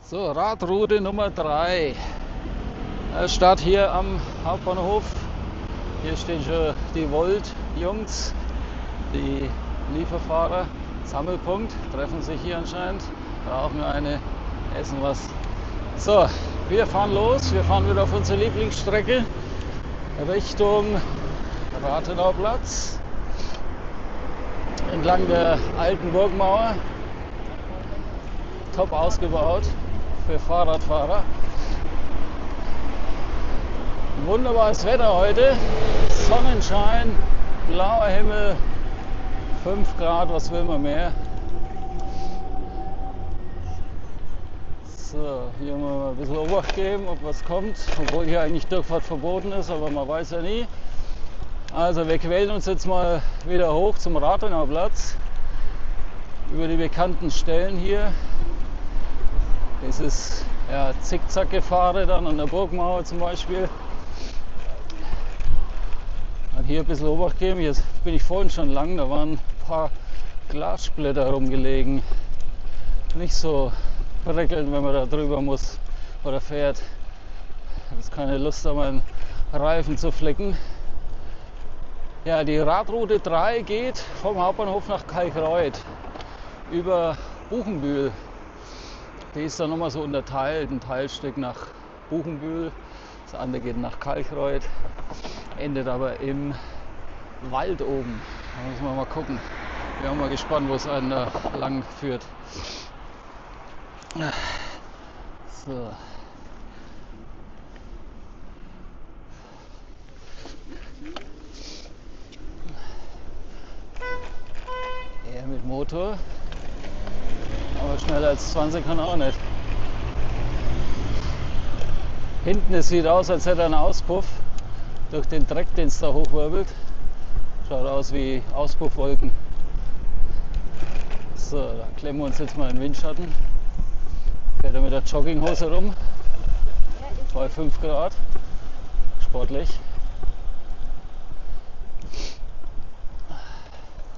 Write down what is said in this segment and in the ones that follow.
So, Radroute Nummer 3. Start hier am Hauptbahnhof. Hier stehen schon die Volt-Jungs, die Lieferfahrer. Sammelpunkt, treffen sich hier anscheinend, brauchen eine, essen was. So, wir fahren los. Wir fahren wieder auf unsere Lieblingsstrecke Richtung Rathenauplatz. Entlang der alten Burgmauer. Top ausgebaut für Fahrradfahrer. Wunderbares Wetter heute. Sonnenschein, blauer Himmel, 5 Grad, was will man mehr? So, hier mal ein bisschen Obacht geben, ob was kommt, obwohl hier eigentlich Durchfahrt verboten ist, aber man weiß ja nie. Also wir quälen uns jetzt mal wieder hoch zum Rathenauplatz, über die bekannten Stellen hier. Dieses Zickzack-Gefahre dann an der Burgmauer zum Beispiel. Und hier ein bisschen Obacht geben. Hier bin ich vorhin schon lang, da waren ein paar Glassplitter rumgelegen. Nicht so prickelnd, wenn man da drüber muss oder fährt. Ich habe jetzt keine Lust, da meinen Reifen zu flicken. Ja, die Radroute 3 geht vom Hauptbahnhof nach Kalkreuth über Buchenbühl. Die ist dann nochmal so unterteilt, ein Teilstück nach Buchenbühl, das andere geht nach Kalkreuth, endet aber im Wald oben. Da müssen wir mal gucken. Ich bin auch mal gespannt, wo es einen da lang führt. So. Er mit Motor. Aber schneller als 20 kann er auch nicht. Hinten, es sieht aus, als hätte er einen Auspuff durch den Dreck, den es da hochwirbelt. Schaut aus wie Auspuffwolken. So, da klemmen wir uns jetzt mal in den Windschatten. Fährt er mit der Jogginghose rum. Bei 5 Grad. Sportlich.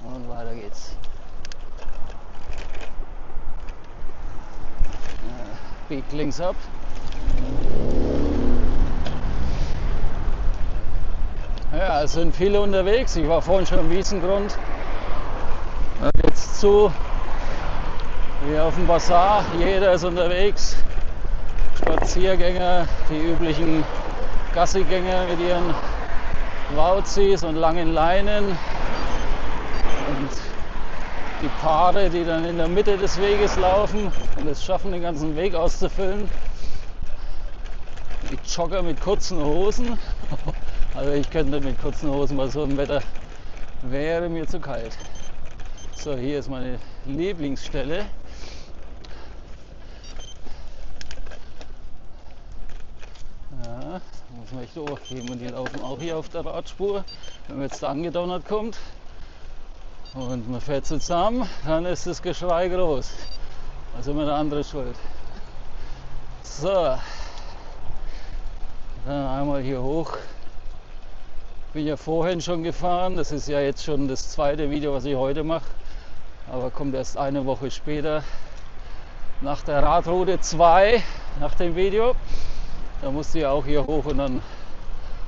Und weiter geht's. Biegt links ab. Ja, es sind viele unterwegs. Ich war vorhin schon im Wiesengrund. Jetzt zu wie auf dem Bazar. Jeder ist unterwegs. Spaziergänger, die üblichen Gassigänger mit ihren Wauzis und langen Leinen. Und die Paare, die dann in der Mitte des Weges laufen und es schaffen, den ganzen Weg auszufüllen. Die Jogger mit kurzen Hosen. Also ich könnte mit kurzen Hosen bei so einem Wetter, wäre mir zu kalt. So, hier ist meine Lieblingsstelle. Ja, da muss man echt Obacht geben. Und die laufen auch hier auf der Radspur. Wenn man jetzt da angedonnert kommt und man fährt zusammen, dann ist das Geschrei groß. Also immer der andere schuld. So, dann einmal hier hoch. Bin ja vorhin schon gefahren. Das ist ja jetzt schon das zweite Video, was ich heute mache. Aber kommt erst eine Woche später nach der Radroute 2, nach dem Video. Da musste ich auch hier hoch und dann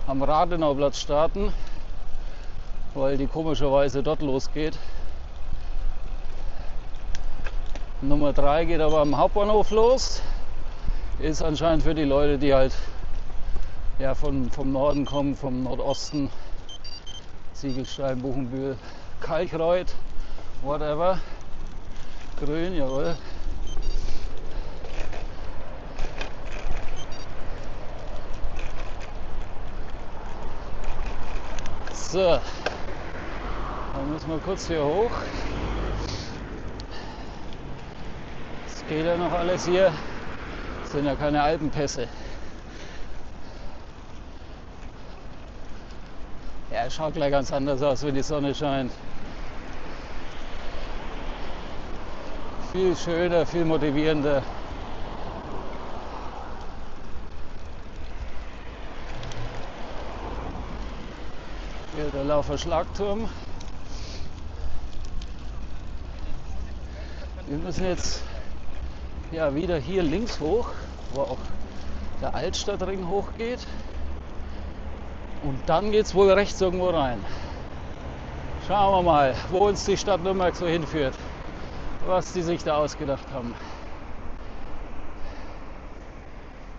am Rathenauplatz starten, weil die komischerweise dort losgeht. Nummer 3 geht aber am Hauptbahnhof los. Ist anscheinend für die Leute, die halt vom Norden kommen, vom Nordosten. Ziegelstein, Buchenbühl, Kalkreuth, whatever. Grün, jawohl. So, dann müssen wir kurz hier hoch. Das geht ja noch alles hier. Das sind ja keine Alpenpässe. Ja, es schaut gleich ganz anders aus, wenn die Sonne scheint. Viel schöner, viel motivierender. Hier der Laufer Schlagturm. Wir müssen jetzt ja, wieder hier links hoch, wo auch der Altstadtring hochgeht. Und dann geht es wohl rechts irgendwo rein. Schauen wir mal, wo uns die Stadt Nürnberg so hinführt. Was die sich da ausgedacht haben.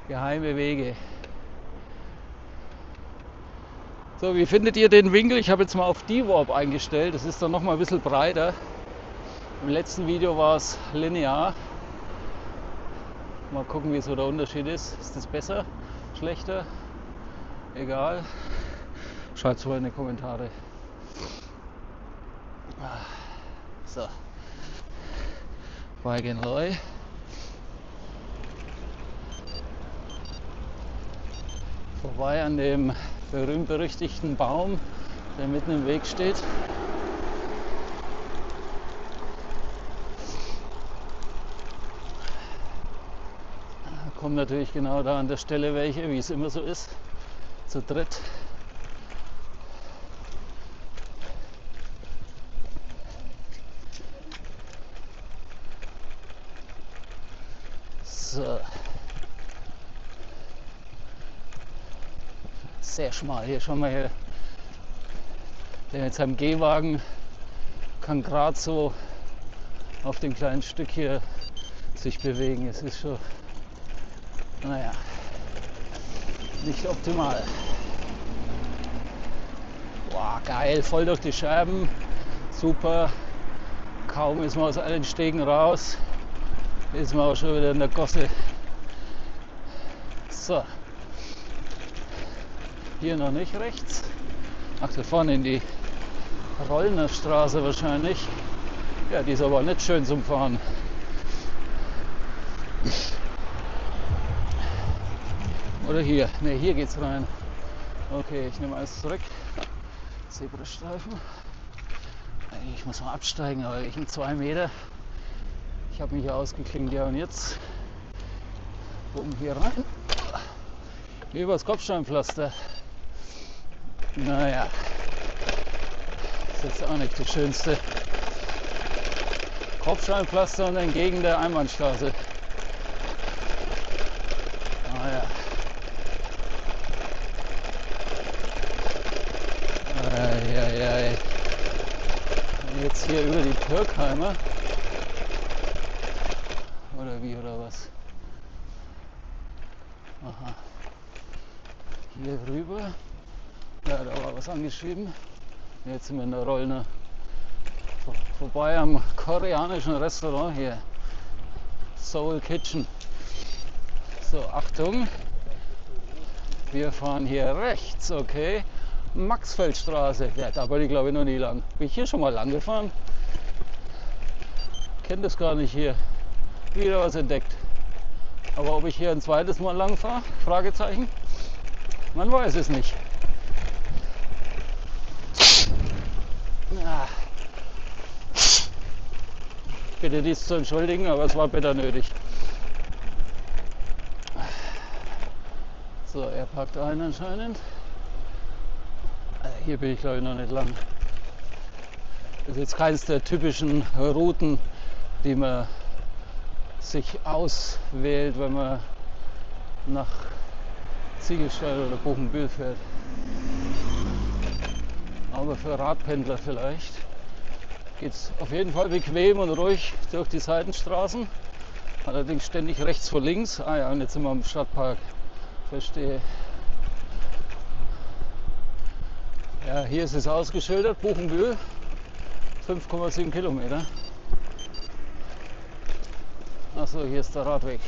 Geheime Wege. So, wie findet ihr den Winkel? Ich habe jetzt mal auf D-Warp eingestellt. Das ist dann noch mal ein bisschen breiter. Im letzten Video war es linear. Mal gucken, wie so der Unterschied ist. Ist das besser? Schlechter? Egal. Schreibt es mal in die Kommentare. So. Weigenleu. Vorbei an dem berühmt-berüchtigten Baum, der mitten im Weg steht. Da kommen natürlich genau da an der Stelle welche, wie es immer so ist, zu dritt. So. Sehr schmal hier, schon mal hier. Der mit seinem Gehwagen kann gerade so auf dem kleinen Stück hier sich bewegen. Es ist schon, naja, nicht optimal. Boah, geil, voll durch die Scherben, super. Kaum ist man aus allen Stegen raus, ist man auch schon wieder in der Gosse. So. Hier noch nicht rechts. Ach, da vorne in die Rollner Straße wahrscheinlich. Ja, die ist aber nicht schön zum Fahren. Oder hier. Ne, hier geht's rein. Okay, ich nehme alles zurück. Zebrastreifen. Ich muss mal absteigen, aber ich in 2 Meter. Ich habe mich hier ausgeklingt. Ja, und jetzt gucken hier rein. Übers Kopfsteinpflaster. Naja, ist jetzt auch nicht das Schönste. Kopfsteinpflaster und entgegen der Einbahnstraße. Naja. Eieiei. Jetzt hier über die Türkheimer. Oder wie, oder was? Aha. Hier rüber. Ja, da war was angeschrieben. Jetzt sind wir in der Rollner. Vorbei am koreanischen Restaurant hier. Seoul Kitchen. So, Achtung. Wir fahren hier rechts, okay. Maxfeldstraße. Ja, da wollte ich glaube ich noch nie lang. Bin ich hier schon mal lang gefahren? Kennt das gar nicht hier. Wieder was entdeckt. Aber ob ich hier ein zweites Mal lang fahre? Fragezeichen. Man weiß es nicht. Ja. Bitte dies zu entschuldigen, aber es war bitter nötig. So, er packt ein anscheinend. Hier bin ich glaube ich noch nicht lang. Das ist jetzt keines der typischen Routen, die man sich auswählt, wenn man nach Ziegelstein oder Buchenbühl fährt. Aber für Radpendler vielleicht geht es auf jeden Fall bequem und ruhig durch die Seitenstraßen. Allerdings ständig rechts vor links. Ah ja, und jetzt sind wir im Stadtpark. Verstehe. Ja, hier ist es ausgeschildert, Buchenbühl, 5,7 Kilometer. Achso, hier ist der Radweg.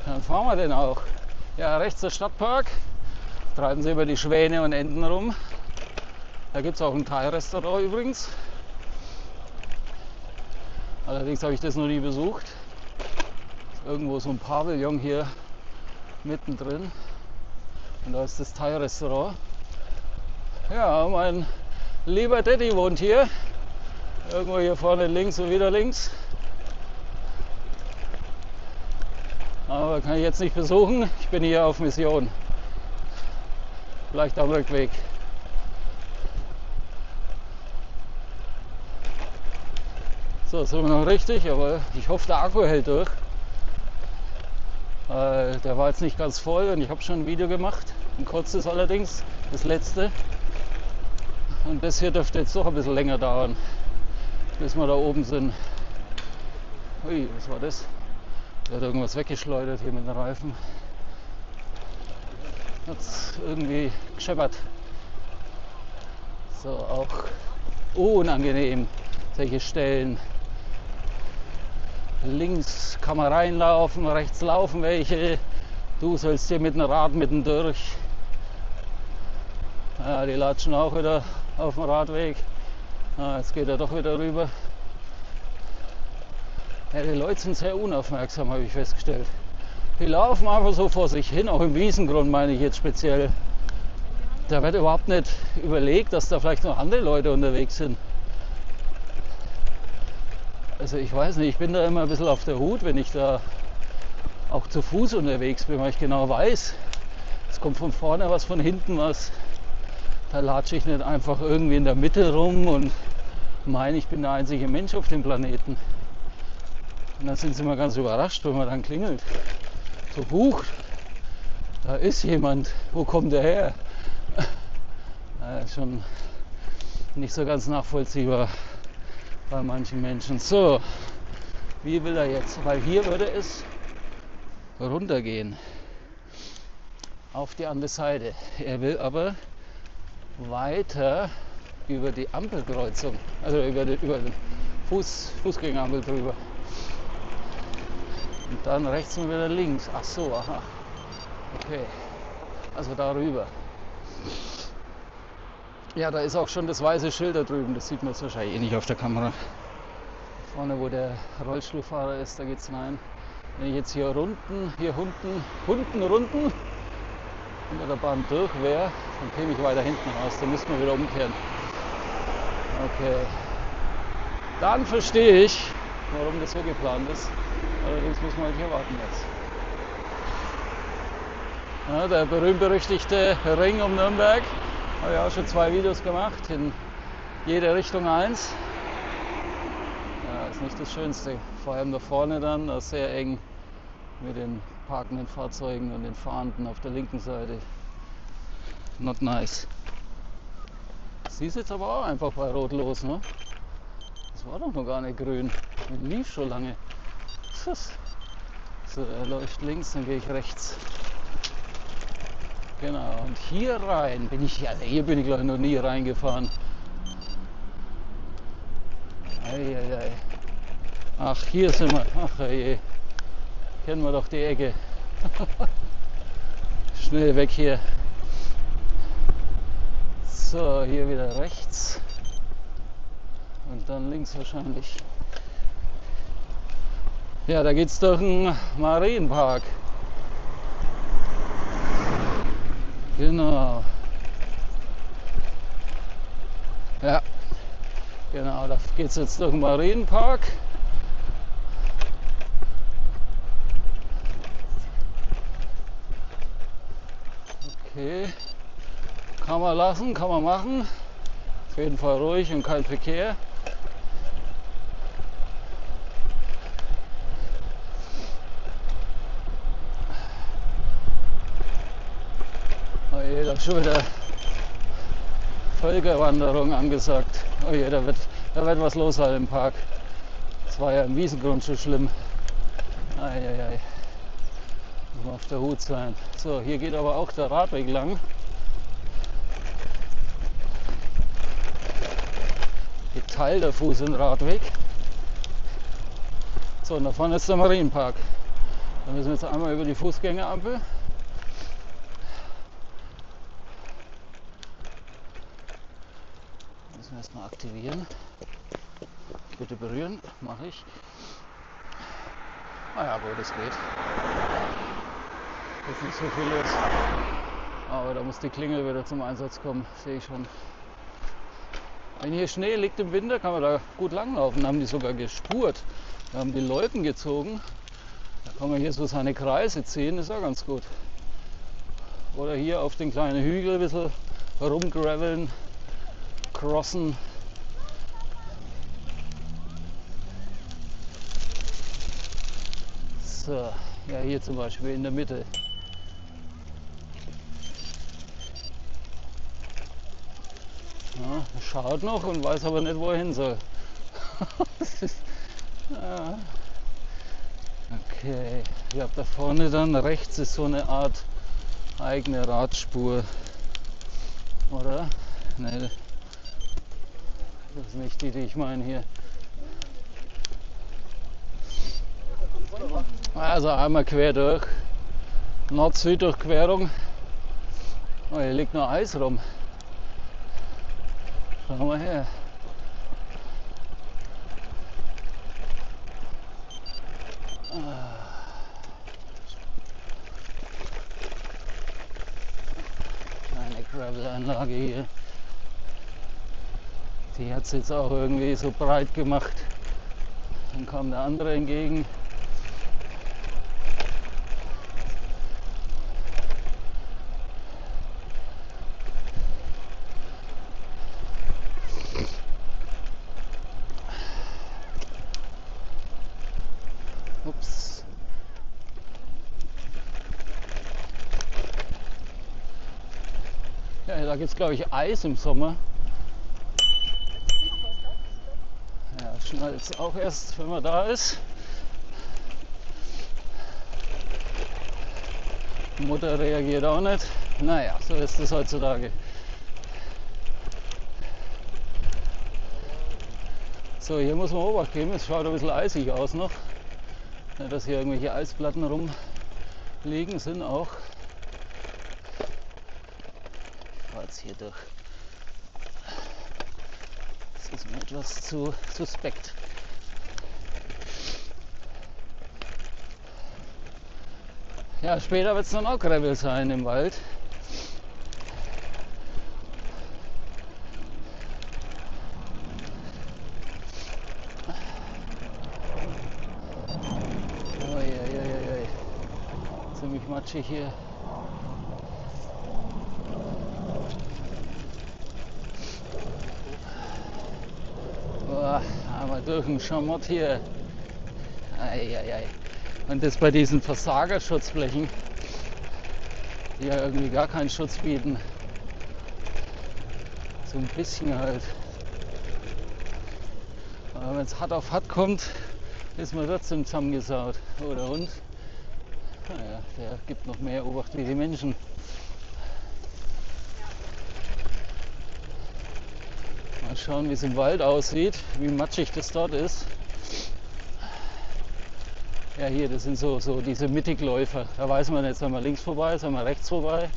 Dann fahren wir den auch. Ja, rechts der Stadtpark. Treiben Sie über die Schwäne und Enten rum. Da gibt es auch ein Thai-Restaurant übrigens. Allerdings habe ich das noch nie besucht. Ist irgendwo so ein Pavillon hier mittendrin. Und da ist das Thai-Restaurant. Ja, mein lieber Daddy wohnt hier. Irgendwo hier vorne links und wieder links. Aber kann ich jetzt nicht besuchen. Ich bin hier auf Mission. Vielleicht am Rückweg. So, sind wir noch richtig, aber ich hoffe, der Akku hält durch. Der war jetzt nicht ganz voll und ich habe schon ein Video gemacht, ein kurzes allerdings, das letzte. Und das hier dürfte jetzt doch ein bisschen länger dauern, bis wir da oben sind. Ui, was war das? Der hat irgendwas weggeschleudert hier mit den Reifen. Hat's irgendwie gescheppert. So, auch unangenehm, solche Stellen. Links kann man reinlaufen, rechts laufen welche. Du sollst hier mit dem Rad mitten durch. Ja, die latschen auch wieder auf dem Radweg. Ah, jetzt geht er doch wieder rüber. Ja, die Leute sind sehr unaufmerksam, habe ich festgestellt. Die laufen einfach so vor sich hin, auch im Wiesengrund meine ich jetzt speziell. Da wird überhaupt nicht überlegt, dass da vielleicht noch andere Leute unterwegs sind. Also ich weiß nicht, ich bin da immer ein bisschen auf der Hut, wenn ich da auch zu Fuß unterwegs bin, weil ich genau weiß, es kommt von vorne was, von hinten was. Da latsche ich nicht einfach irgendwie in der Mitte rum und meine, ich bin der einzige Mensch auf dem Planeten. Und dann sind sie immer ganz überrascht, wenn man dann klingelt. So, huch, da ist jemand, wo kommt der her? Schon nicht so ganz nachvollziehbar bei manchen Menschen. So, wie will er jetzt? Weil hier würde es runtergehen auf die andere Seite. Er will aber weiter über die Ampelkreuzung, also über den Fußgängerampel drüber. Und dann rechts und wieder links. Ach so, aha. Okay, also darüber. Ja, da ist auch schon das weiße Schild da drüben, das sieht man jetzt wahrscheinlich eh nicht auf der Kamera. Vorne, wo der Rollstuhlfahrer ist, da geht's rein. Wenn ich jetzt hier unten unter der Bahn durch wäre, dann käme ich weiter hinten raus, dann müssten wir wieder umkehren. Okay. Dann verstehe ich, warum das so geplant ist. Allerdings muss man halt hier warten jetzt. Ja, der berühmt-berüchtigte Ring um Nürnberg. Habe ich auch schon 2 Videos gemacht, in jede Richtung 1. Ja, ist nicht das Schönste. Vor allem da vorne dann, das ist sehr eng mit den parkenden Fahrzeugen und den Fahrenden auf der linken Seite. Not nice. Sie ist jetzt aber auch einfach bei Rot los, ne? Das war doch noch gar nicht grün. Und lief schon lange. So, er läuft links, dann gehe ich rechts. Genau, und hier rein bin ich, also hier bin ich glaube ich noch nie reingefahren. Eieiei. Ach, hier sind wir. Ach je. Kennen wir doch die Ecke. Schnell weg hier. So, hier wieder rechts. Und dann links wahrscheinlich. Ja, da geht's durch den Marienpark. Genau. Ja, genau, da geht es jetzt durch den Marienpark. Okay, kann man lassen, kann man machen. Auf jeden Fall ruhig und kein Verkehr. Da ist schon wieder Völkerwanderung angesagt. Oh je, da wird was los sein im Park. Das war ja im Wiesengrund schon schlimm. Eieiei. Muss man auf der Hut sein. So, hier geht aber auch der Radweg lang. Geteilter Fuß- und Radweg. So, und da vorne ist der Marienpark. Da müssen wir jetzt einmal über die Fußgängerampel. Erstmal aktivieren. Bitte berühren, mache ich. Ja gut, es geht. Ist nicht so viel los. Aber da muss die Klingel wieder zum Einsatz kommen, sehe ich schon. Wenn hier Schnee liegt im Winter, kann man da gut langlaufen. Da haben die sogar gespurt. Da haben die Loipen gezogen. Da kann man hier so seine Kreise ziehen, ist auch ganz gut. Oder hier auf den kleinen Hügel ein bisschen rumgraveln. Crossen. So. Ja, hier zum Beispiel in der Mitte. Ja, schaut noch und weiß aber nicht, wo er hin soll. Das ist, ja. Okay, ich habe da vorne dann rechts ist so eine Art eigene Radspur. Oder? Ne, das ist nicht die ich meine hier. Also einmal quer durch. Nord-Süd-Durchquerung. Oh, hier liegt noch Eis rum. Schau mal her. Eine Gravel-Anlage hier. Die hat es jetzt auch irgendwie so breit gemacht. Dann kam der andere entgegen. Ups. Ja, da gibt es glaube ich Eis im Sommer. Ja, schnallt es auch erst, wenn man da ist. Die Mutter reagiert auch nicht. Naja, so ist es heutzutage. So, hier muss man Obacht geben. Es schaut ein bisschen eisig aus noch. Ja, dass hier irgendwelche Eisplatten rumliegen, sind auch. Ich fahre jetzt hier durch. Das ist mir etwas zu suspekt. Ja, später wird es dann auch Gravel sein im Wald. Uiuiui. Ziemlich matschig hier. Boah, einmal durch den Schamott hier. Eieiei. Und das bei diesen Versagerschutzblechen, die ja irgendwie gar keinen Schutz bieten. So ein bisschen halt. Aber wenn es hart auf hart kommt, ist man trotzdem zusammengesaut. Oh, der Hund, naja, der gibt noch mehr Obacht wie die Menschen. Mal schauen, wie es im Wald aussieht, wie matschig das dort ist. Ja, hier, das sind so diese Mittigläufer. Da weiß man jetzt, soll man links vorbei, soll man rechts vorbei.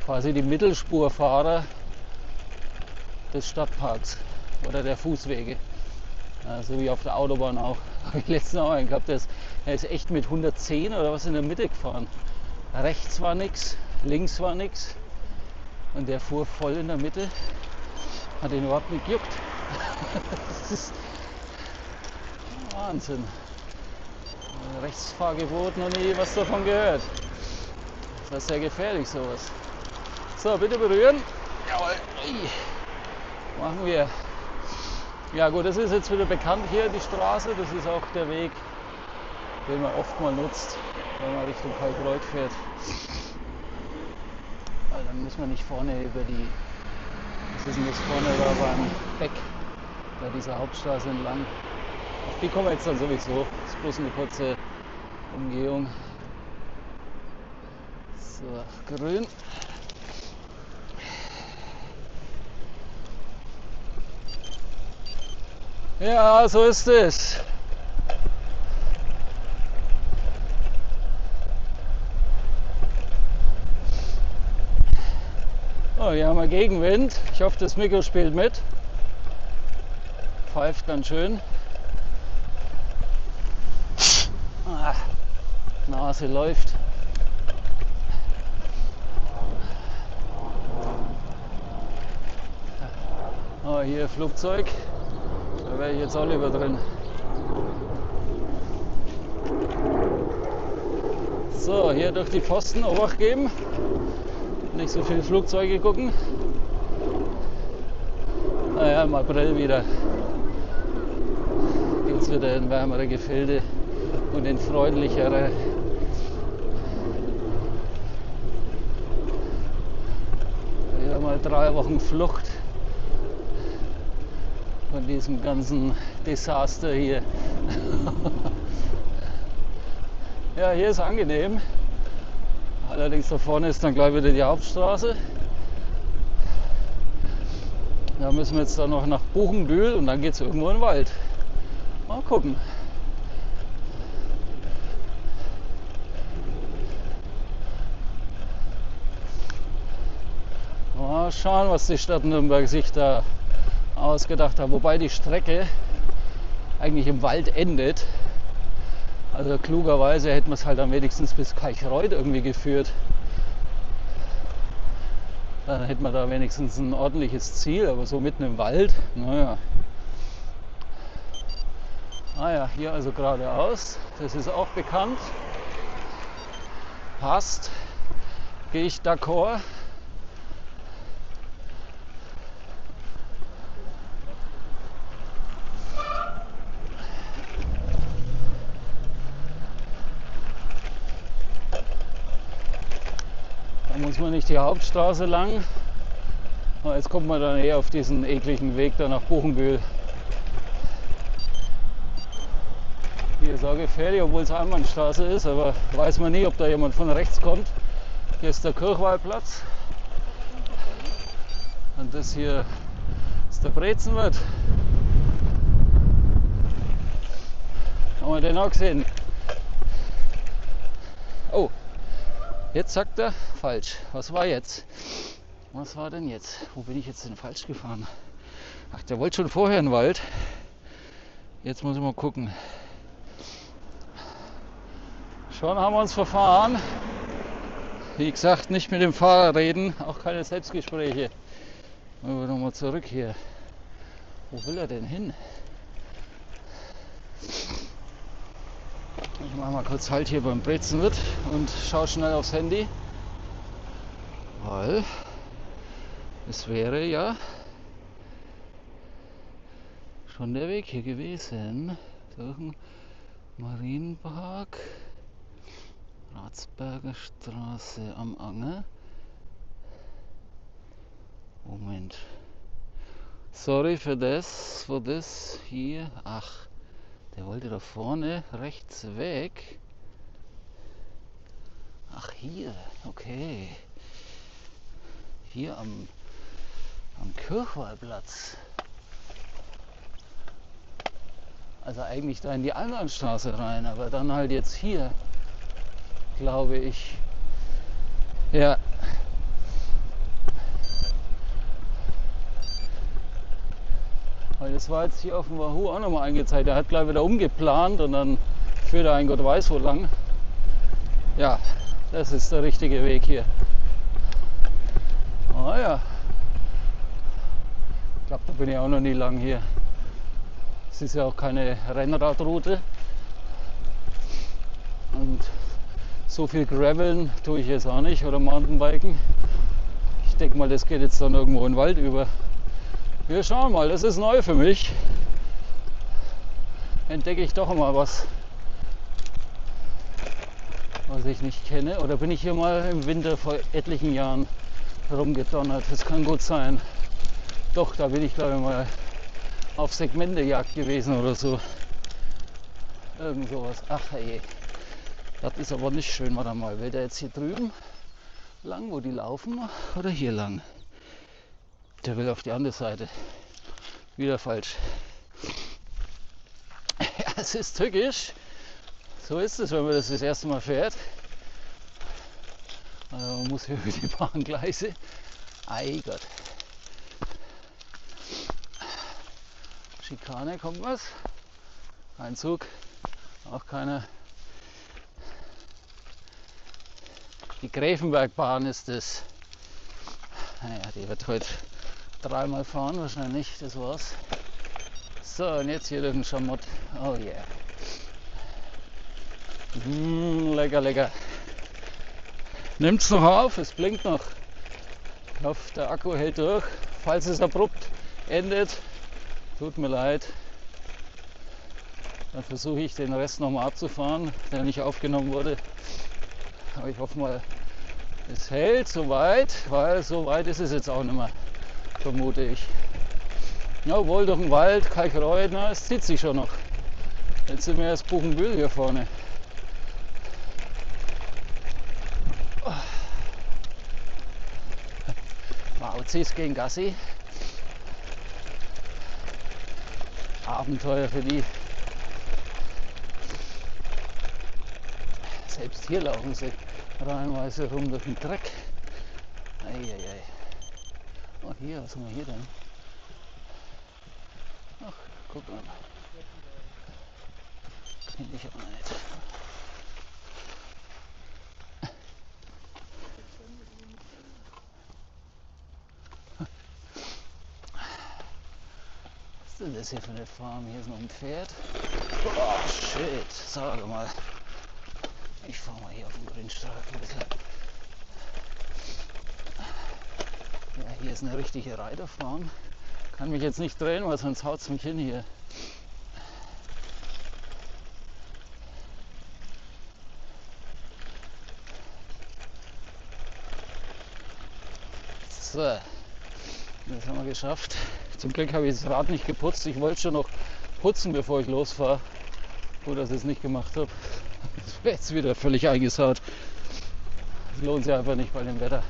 Quasi die Mittelspurfahrer des Stadtparks oder der Fußwege. So wie auf der Autobahn auch. Habe ich letztens auch einen gehabt, der ist echt mit 110 oder was in der Mitte gefahren. Rechts war nichts, links war nichts und der fuhr voll in der Mitte. Hat ihn überhaupt nicht gejuckt. Das ist Wahnsinn. Rechtsfahrgebot, noch nie was davon gehört. Das ist sehr gefährlich sowas. So, bitte berühren. Jawohl. Machen wir. Ja gut, das ist jetzt wieder bekannt hier, die Straße. Das ist auch der Weg, den man oft mal nutzt, wenn man Richtung Kalkreuth fährt. Weil dann muss man nicht vorne über die, was ist denn das vorne da beim Beck, da dieser Hauptstraße entlang. Auf die kommen wir jetzt dann sowieso. Das ist bloß eine kurze Umgehung. So, grün. Ja, so ist es. Oh, hier haben wir Gegenwind. Ich hoffe, das Mikro spielt mit. Pfeift ganz schön. Nase läuft. Oh, hier Flugzeug. Da wäre ich jetzt auch lieber drin. So, hier durch die Pfosten Obacht geben. Nicht so viele Flugzeuge gucken. Naja, im April wieder geht es wieder in wärmere Gefilde und in freundlichere. Wieder mal 3 Wochen Flucht von diesem ganzen Desaster hier. Ja, hier ist angenehm. Allerdings da vorne ist dann gleich wieder die Hauptstraße. Da müssen wir jetzt dann noch nach Buchenbühl und dann geht es irgendwo in den Wald. Mal gucken. Mal schauen, was die Stadt Nürnberg sich da ausgedacht hat. Wobei die Strecke eigentlich im Wald endet. Also klugerweise hätten wir es halt dann wenigstens bis Kalchreuth irgendwie geführt. Dann hätten wir da wenigstens ein ordentliches Ziel, aber so mitten im Wald, naja. Ah ja, hier also geradeaus, das ist auch bekannt. Passt, gehe ich d'accord. Da muss man nicht die Hauptstraße lang. Aber jetzt kommt man dann eher auf diesen ekligen Weg da nach Buchenbühl. Hier ist auch gefährlich, obwohl es Einbahnstraße ist, aber weiß man nie, ob da jemand von rechts kommt. Hier ist der Kirchweihplatz. Und das hier ist der Brezenwirt. Haben wir den auch gesehen? Oh, jetzt sagt er falsch. Was war jetzt? Was war denn jetzt? Wo bin ich jetzt denn falsch gefahren? Ach, der wollte schon vorher in den Wald. Jetzt muss ich mal gucken. Schon haben wir uns verfahren. Wie gesagt, nicht mit dem Fahrer reden, auch keine Selbstgespräche. Aber nochmal zurück hier. Wo will er denn hin? Ich mache mal kurz Halt hier beim Brezenwirt und schaue schnell aufs Handy. Weil es wäre ja schon der Weg hier gewesen. Durch den Marienpark, Ratsberger Straße am Anger. Moment. Sorry für das, wo das hier. Ach, der wollte da vorne rechts weg. Ach, hier, okay. Hier am Kirchweihplatz. Also eigentlich da in die Einbahnstraße rein, aber dann halt jetzt hier, glaube ich. Ja. Weil das war jetzt hier auf dem Wahoo auch nochmal angezeigt. Er hat gleich wieder umgeplant und dann führt er ein Gott weiß wo lang. Ja, das ist der richtige Weg hier. Ah ja. Ich glaube, da bin ich auch noch nie lang hier. Es ist ja auch keine Rennradroute. Und so viel Graveln tue ich jetzt auch nicht oder Mountainbiken. Ich denke mal, das geht jetzt dann irgendwo in den Wald über. Wir schauen mal, das ist neu für mich. Entdecke ich doch mal was ich nicht kenne. Oder bin ich hier mal im Winter vor etlichen Jahren rumgedonnert? Das kann gut sein. Doch, da bin ich glaube ich mal auf Segmentejagd gewesen oder so. Irgend sowas. Ach hey, das ist aber nicht schön. Warte mal, will der jetzt hier drüben lang, wo die laufen, oder hier lang? Der will auf die andere Seite. Wieder falsch. Ja, es ist tückisch. So ist es, wenn man das erste Mal fährt. Also man muss hier über die Bahngleise. Ei Gott. Schikane, kommt was? Kein Zug, auch keiner. Die Gräfenbergbahn ist es. Naja, die wird heute 3-mal fahren wahrscheinlich, das war's. So, und jetzt hier durch den Schamott. Oh yeah. Lecker, lecker. Nimmt's noch auf, es blinkt noch. Ich hoffe, der Akku hält durch. Falls es abrupt endet. Tut mir leid. Dann versuche ich den Rest nochmal abzufahren, der nicht aufgenommen wurde. Aber ich hoffe mal, es hält soweit, weil so weit ist es jetzt auch nicht mehr, vermute ich. Ja, obwohl durch den Wald, Kalkreuth, na, es zieht sich schon noch. Jetzt sind wir erst Buchenbühl hier vorne. Mauzis gehen Gassi. Abenteuer für die. Selbst hier laufen sie reihenweise rum durch den Dreck. Eieiei. Oh, hier, was haben wir hier denn? Ach, guck mal. Kenn ich aber nicht. Was ist denn das hier für eine Farm? Hier ist noch ein Pferd. Oh, shit. Sag mal. Ich fahre mal hier auf den Grünstreifen ein bisschen. Ja, hier ist eine richtige Reiterfarm. Kann mich jetzt nicht drehen, weil sonst haut es mich hin hier. So, das haben wir geschafft. Zum Glück habe ich das Rad nicht geputzt. Ich wollte schon noch putzen, bevor ich losfahre. Gut, dass ich es nicht gemacht habe. Das wäre jetzt wieder völlig eingesaut. Das lohnt sich einfach nicht bei dem Wetter.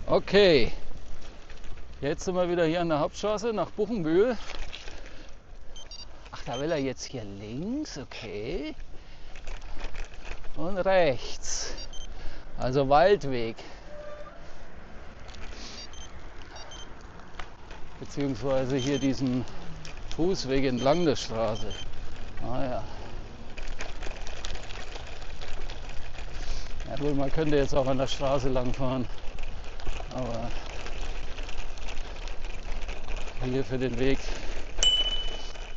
Okay, jetzt sind wir wieder hier an der Hauptstraße nach Buchenbühl. Ach, da will er jetzt hier links, okay. Und rechts, also Waldweg. Beziehungsweise hier diesen Fußweg entlang der Straße. Ah ja. Ja gut, man könnte jetzt auch an der Straße lang fahren, aber hier für den Weg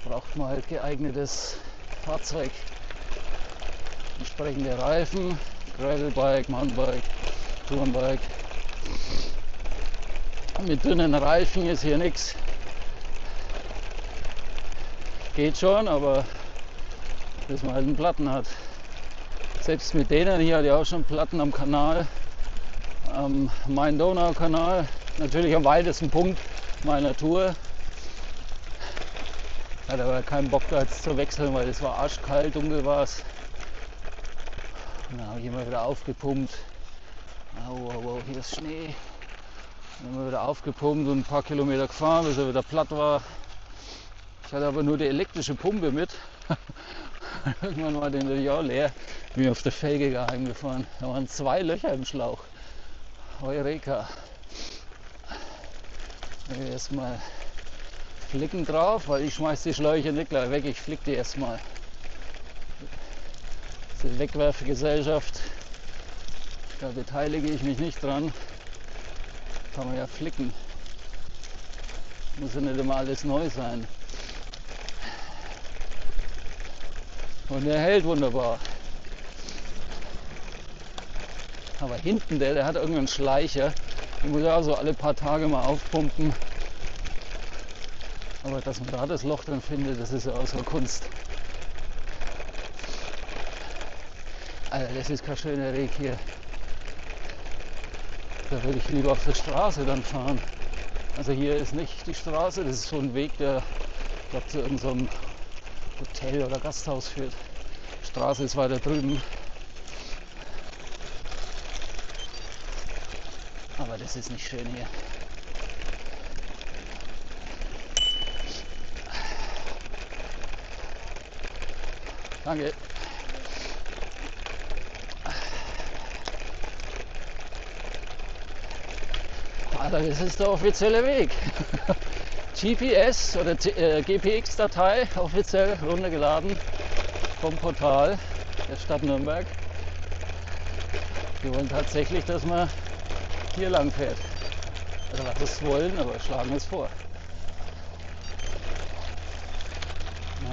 braucht man halt geeignetes Fahrzeug. Entsprechende Reifen, Gravelbike, Mountainbike, Tourenbike. Mit dünnen Reifen ist hier nichts. Geht schon, aber bis man halt einen Platten hat. Selbst mit denen hier hatte ich auch schon Platten am Kanal, am Main-Donau-Kanal, natürlich am weitesten Punkt meiner Tour. Ich hatte aber keinen Bock da jetzt zu wechseln, weil es war arschkalt, dunkel war es. Und dann habe ich immer wieder aufgepumpt. Wow, hier ist Schnee. Dann immer wieder aufgepumpt und ein paar Kilometer gefahren, bis er wieder platt war. Ich hatte aber nur die elektrische Pumpe mit. Irgendwann war der natürlich auch leer. Bin auf der Felge geheim gefahren. Da waren 2 Löcher im Schlauch. Eureka. Erstmal flicken drauf, weil ich schmeiß die Schläuche nicht gleich weg. Ich flick die erstmal. Diese Wegwerfgesellschaft, da beteilige ich mich nicht dran. Kann man ja flicken. Muss ja nicht immer alles neu sein. Und der hält wunderbar. Aber hinten der hat irgendeinen Schleicher. Den muss er auch so alle paar Tage mal aufpumpen. Aber dass man da das Loch drin findet, das ist ja auch so Kunst. Alter, das ist kein schöner Weg hier. Da würde ich lieber auf der Straße dann fahren. Also hier ist nicht die Straße, das ist so ein Weg, der, ich glaube, zu irgendeinem Hotel oder Gasthaus führt. Die Straße ist weiter drüben. Aber das ist nicht schön hier. Danke. Alter, das ist der offizielle Weg. GPS oder GPX-Datei offiziell runtergeladen vom Portal der Stadt Nürnberg. Die wollen tatsächlich, dass man hier lang fährt. Also was es wollen, aber schlagen es vor.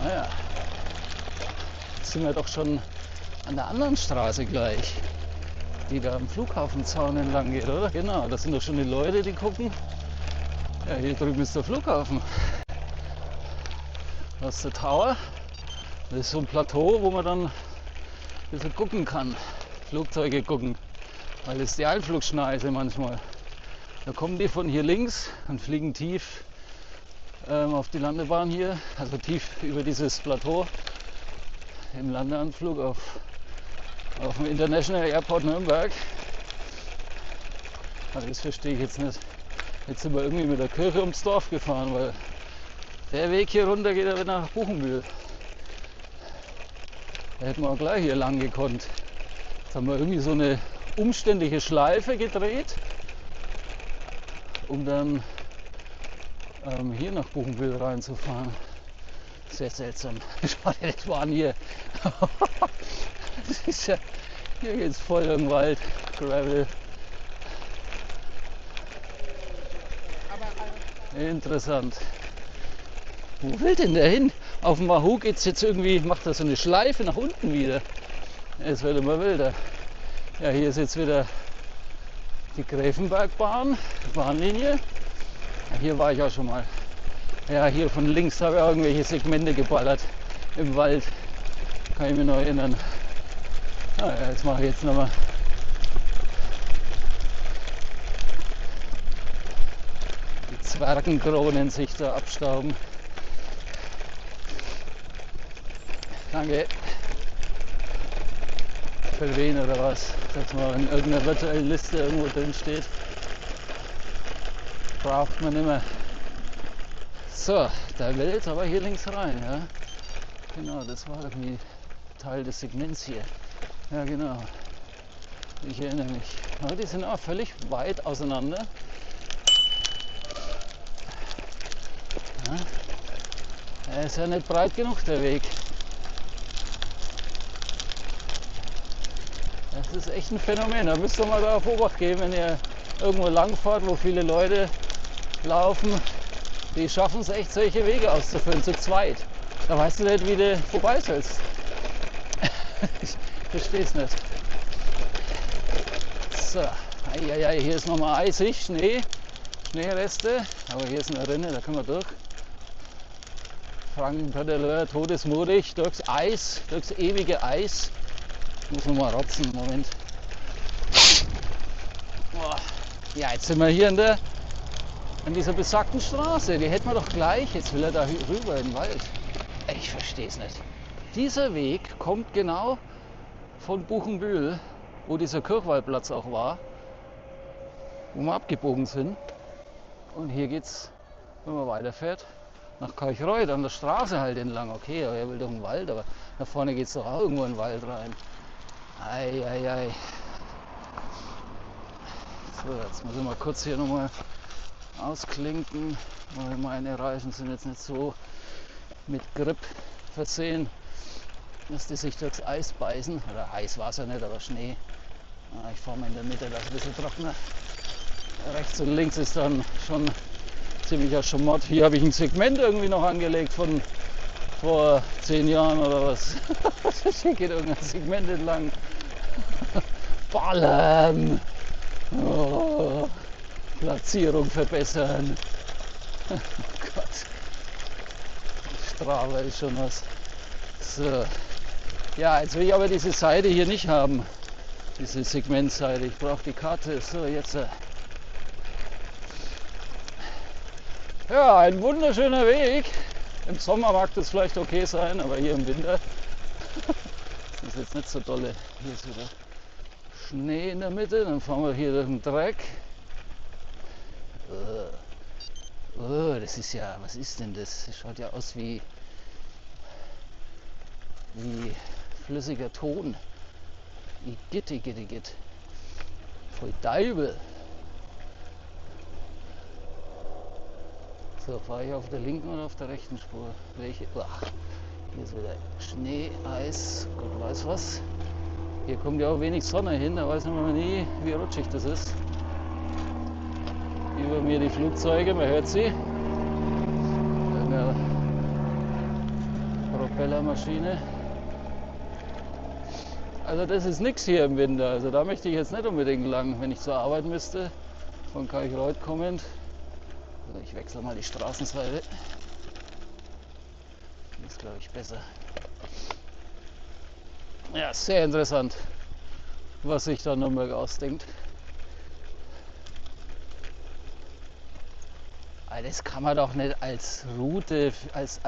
Naja, jetzt sind wir doch schon an der anderen Straße gleich, die da am Flughafenzaun entlang geht, oder? Genau, das sind doch schon die Leute, die gucken. Ja, hier drüben ist der Flughafen. Das ist der Tower. Das ist so ein Plateau, wo man dann ein bisschen gucken kann. Flugzeuge gucken. Weil das ist die Einflugschneise manchmal. Da kommen die von hier links und fliegen tief auf die Landebahn hier. Also tief über dieses Plateau. Im Landeanflug auf dem International Airport Nürnberg. Aber das verstehe ich jetzt nicht. Jetzt sind wir irgendwie mit der Kirche ums Dorf gefahren, weil der Weg hier runter geht aber nach Buchenbühl. Da hätten wir auch gleich hier lang gekonnt. Jetzt haben wir irgendwie so eine umständliche Schleife gedreht, um dann hier nach Buchenbühl reinzufahren. Sehr seltsam. Schau dir das mal an hier. Das ist ja, hier geht es voll im Wald, Gravel. Interessant. Wo will denn der hin? Auf dem Wahoo geht es jetzt irgendwie, macht er so eine Schleife nach unten wieder. Es wird immer wilder. Ja, hier ist jetzt wieder die Gräfenbergbahn, Bahnlinie. Ja, hier war ich auch schon mal. Ja, hier von links habe ich auch irgendwelche Segmente geballert im Wald. Kann ich mich noch erinnern. Ah, ja, jetzt mache ich jetzt nochmal. Die Zwergenkronen sich da abstauben. Danke. Für wen oder was? Dass mal in irgendeiner virtuellen Liste irgendwo drin steht. Braucht man nicht mehr. So, da will jetzt aber hier links rein, ja. Genau, das war irgendwie Teil des Segments hier. Ja, genau. Ich erinnere mich. Aber die sind auch völlig weit auseinander. Ja. Er ist ja nicht breit genug, der Weg. Das ist echt ein Phänomen. Da müsst ihr mal darauf Obacht geben, wenn ihr irgendwo lang fahrt, wo viele Leute laufen. Die schaffen es echt, solche Wege auszuführen, zu zweit. Da weißt du nicht, wie du vorbei sollst. Ich verstehe es nicht. So, eieiei, hier ist nochmal eisig, Schneereste. Aber hier ist eine Rinne, da können wir durch. Frankenpedaleur, todesmutig, durchs Eis, durchs ewige Eis. Ich muss nochmal rotzen, Moment. Boah. Ja, jetzt sind wir hier an dieser besagten Straße. Die hätten wir doch gleich. Jetzt will er da rüber in den Wald. Ich verstehe es nicht. Dieser Weg kommt genau von Buchenbühl, wo dieser Kirchweihplatz auch war, wo wir abgebogen sind. Und hier geht's, wenn man weiterfährt, nach Kalchreuth an der Straße halt entlang. Okay, aber er will doch in den Wald, aber nach vorne geht's doch auch irgendwo in den Wald rein. Ei. So, jetzt muss ich mal kurz hier nochmal ausklinken, weil meine Reifen sind jetzt nicht so mit Grip versehen, dass die sich durchs Eis beißen. Oder heiß war es ja nicht, aber Schnee. Ich fahre mal in der Mitte, das ist ein bisschen trockener. Rechts und links ist dann schon ziemlicher Schmott. Hier habe ich ein Segment irgendwie noch angelegt von vor 10 Jahren oder was. Hier geht irgendein Segment entlang. Ballern! Oh, Platzierung verbessern. Oh Gott. Strava ist schon was. So. Ja, jetzt will ich aber diese Seite hier nicht haben. Diese Segmentseite. Ich brauche die Karte. So, jetzt. Ja, ein wunderschöner Weg. Im Sommer mag das vielleicht okay sein, aber hier im Winter das ist jetzt nicht so dolle. Hier ist wieder Schnee in der Mitte, dann fahren wir hier durch den Dreck. Oh, das ist ja, was ist denn das? Das schaut ja aus wie flüssiger Ton. Gitt. Voll Deibel. So, fahre ich auf der linken oder auf der rechten Spur? Welche? Ach, hier ist wieder Schnee, Eis, Gott weiß was. Hier kommt ja auch wenig Sonne hin, da weiß man nie, wie rutschig das ist. Über mir die Flugzeuge, man hört sie. Eine Propellermaschine. Also das ist nichts hier im Winter, also da möchte ich jetzt nicht unbedingt lang, wenn ich zur Arbeit müsste, von Kalchreuth kommend. Ich wechsle mal die Straßenseite. Die ist, glaube ich, besser. Ja, sehr interessant, was sich da Nürnberg ausdenkt. Aber das kann man doch nicht als Route, als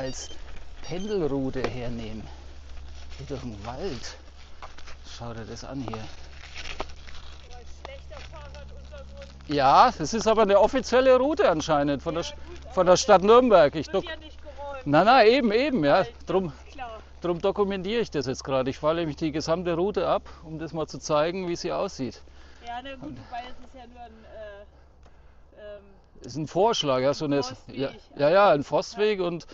Pendelroute hernehmen. Hier durch den Wald. Schau dir das an hier. Ja, das ist aber eine offizielle Route anscheinend von der Stadt Nürnberg. Nein, eben, ja. Drum dokumentiere ich das jetzt gerade. Ich fahre nämlich die gesamte Route ab, um das mal zu zeigen, wie sie aussieht. Ja, na gut, wobei es ist ja nur ein ist ein Vorschlag, ja, so eine, Forstweg. ja, ein Forstweg und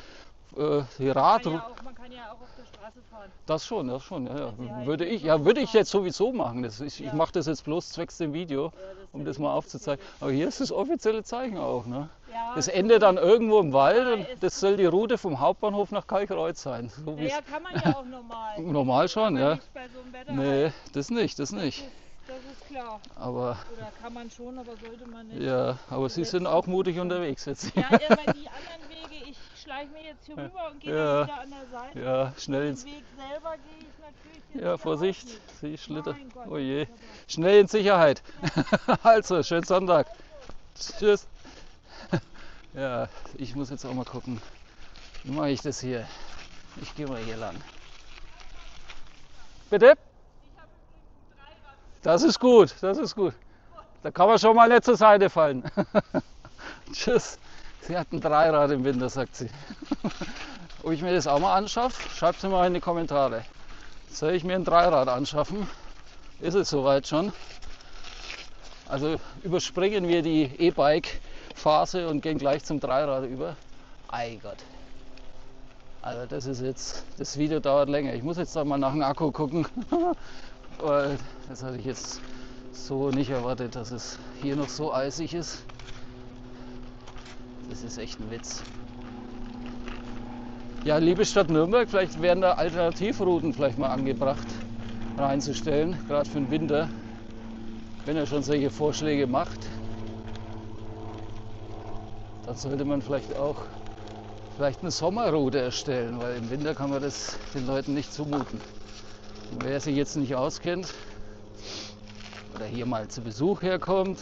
die Radroute. Man kann ja auch auf der Straße fahren. Das schon, ja. Sie halt Würde ich jetzt sowieso machen. Ich Ja. mache das jetzt bloß zwecks dem Video, um das mal aufzuzeigen. Aber hier ist das offizielle Zeichen auch. Ne? Ja, Das endet dann irgendwo im Wald Ja, und das soll die Route vom Hauptbahnhof nach Kalkreuth sein. So naja, kann man ja auch normal. normal schon, Aber ja. nicht bei so einem Wetter. Nee, das nicht. Das ist klar. Aber Oder kann man schon, aber sollte man nicht. ja, aber Sie sind auch mutig unterwegs jetzt. Ja, weil die anderen Wege, ich schleiche mir jetzt hier rüber und gehe Ja. dann wieder an der Seite. Ja, schnell ins. Den Weg selber gehe ich natürlich jetzt Ja, hier Vorsicht, auch nicht. Sie schlittern. Mein Gott, Oh je. das ist aber- Schnell in Sicherheit. Also, schönen Sonntag. Tschüss. Ja, ich muss jetzt auch mal gucken. Wie mache ich das hier? Ich gehe mal hier lang. Bitte? Das ist gut, das ist gut. Da kann man schon mal nicht zur Seite fallen. Tschüss. Sie hat ein Dreirad im Winter, sagt sie. Ob ich mir das auch mal anschaffe? Schreibt es mal in die Kommentare. Soll ich mir ein Dreirad anschaffen? Ist es soweit schon? Also überspringen wir die E-Bike-Phase und gehen gleich zum Dreirad über. Ei Gott. Also das ist jetzt, das Video dauert länger. Ich muss jetzt da mal nach dem Akku gucken. Weil das hatte ich jetzt so nicht erwartet, dass es hier noch so eisig ist. Das ist echt ein Witz. Ja, liebe Stadt Nürnberg, vielleicht werden da Alternativrouten vielleicht mal angebracht, reinzustellen, gerade für den Winter, wenn er schon solche Vorschläge macht. Dann sollte man vielleicht auch eine Sommerroute erstellen, weil im Winter kann man das den Leuten nicht zumuten. Und wer sich jetzt nicht auskennt oder hier mal zu Besuch herkommt,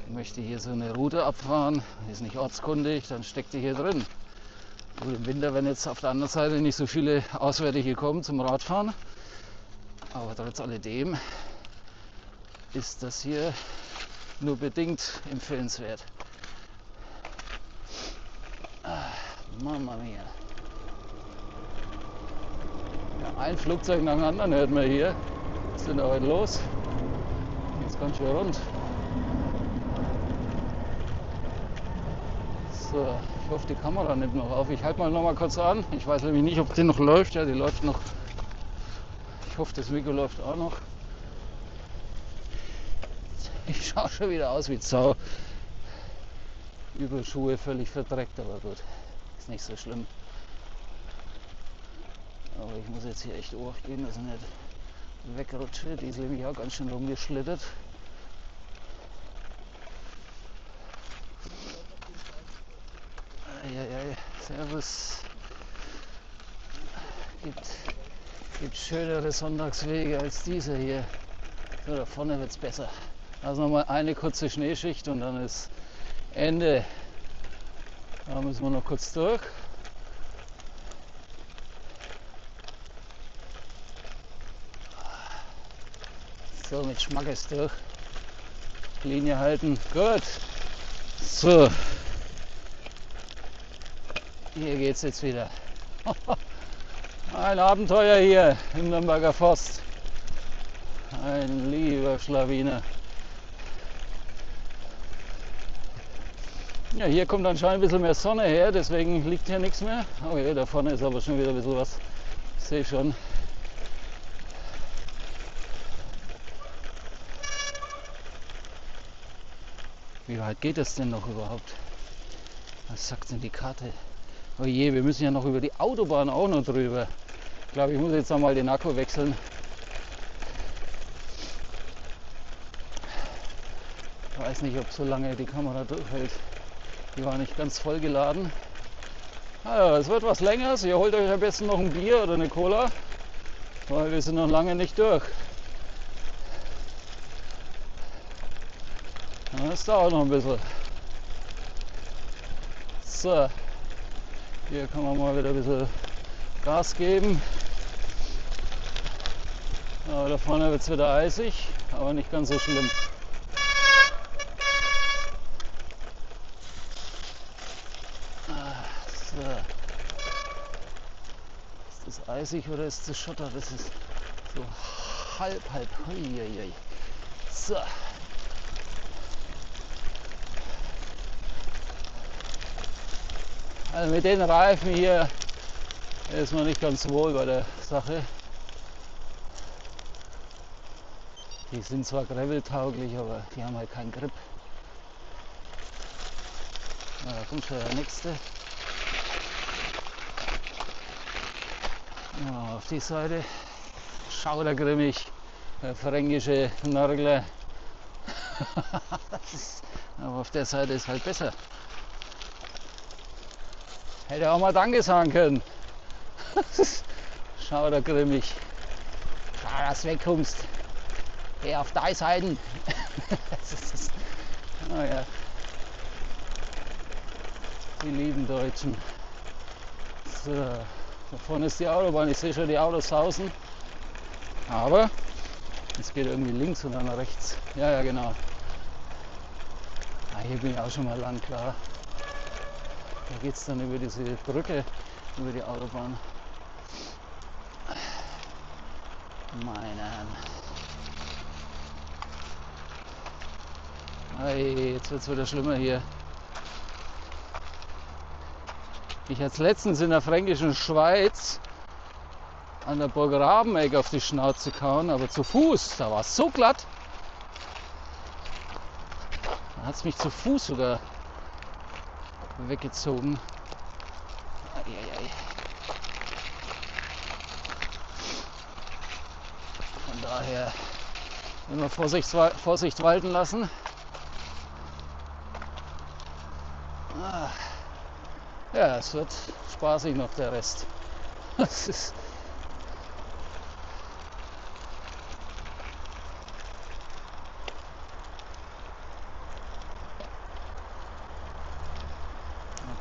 möchte hier so eine Route abfahren, ist nicht ortskundig, dann steckt ihr hier drin. Gut, im Winter, wenn jetzt auf der anderen Seite nicht so viele Auswärtige kommen zum Radfahren, aber trotz alledem ist das hier nur bedingt empfehlenswert. Mamma mia. Ja, ein Flugzeug nach dem anderen hört man hier. Was ist denn da heute los? Jetzt ganz schön rund. So, ich hoffe, die Kamera nimmt noch auf. Ich halte noch mal kurz an. Ich weiß nämlich nicht, ob die noch läuft. Ja, die läuft noch. Ich hoffe, das Mikro läuft auch noch. Ich schaue schon wieder aus wie Sau. Überschuhe völlig verdreckt, aber gut. Ist nicht so schlimm. Aber ich muss jetzt hier echt hochgehen, dass ich nicht wegrutsche. Die ist nämlich auch ganz schön rumgeschlittert. Ja, servus. Gibt schönere Sonntagswege als dieser hier. So, da vorne wird es besser. Also nochmal eine kurze Schneeschicht und dann ist Ende. Da müssen wir noch kurz durch. So, mit Schmackes durch. Linie halten. Gut. So. Hier geht's jetzt wieder. Ein Abenteuer hier im Nürnberger Forst. Ein lieber Schlawiner. Ja, hier kommt anscheinend ein bisschen mehr Sonne her, deswegen liegt hier nichts mehr. Oh ja, da vorne ist aber schon wieder ein bisschen was. Ich sehe schon. Wie weit geht es denn noch überhaupt? Was sagt denn die Karte? Oh je, wir müssen ja noch über die Autobahn auch noch drüber. Ich glaube, ich muss jetzt einmal den Akku wechseln. Ich weiß nicht, ob so lange die Kamera durchhält. Die war nicht ganz voll geladen. Also, es wird was Längeres. Ihr holt euch am besten noch ein Bier oder eine Cola, weil wir sind noch lange nicht durch. Das dauert noch ein bisschen. So, hier kann man mal wieder ein bisschen Gas geben. Aber da vorne wird es wieder eisig, aber nicht ganz so schlimm. So. Ist das eisig oder ist das Schotter? Das ist so halb. Uiuiui. So. Also mit den Reifen hier ist man nicht ganz wohl bei der Sache. Die sind zwar graveltauglich, aber die haben halt keinen Grip. Na, da kommt schon der nächste. Ja, auf die Seite. Schaudergrimmig, der fränkische Nörgler. Aber auf der Seite ist halt besser. Hätte auch mal Danke sagen können. Schaudergrimmig. Schau, dass du wegkommst. Geh auf deine Seiten. Oh ja. Die lieben Deutschen. So, da vorne ist die Autobahn. Ich sehe schon die Autos sausen. Aber es geht irgendwie links und dann rechts. Ja, ja, genau. Ah, hier bin ich auch schon mal lang, klar. Da geht es dann über diese Brücke, über die Autobahn. Meine Herren. Hey, jetzt wird es wieder schlimmer hier. Ich hatte letztens in der fränkischen Schweiz an der Burg Rabenegg auf die Schnauze gehauen, aber zu Fuß, da war es so glatt. Da hat es mich zu Fuß sogar weggezogen. Eieiei. Von daher immer Vorsicht walten lassen. Ja, es wird spaßig noch der Rest. Das ist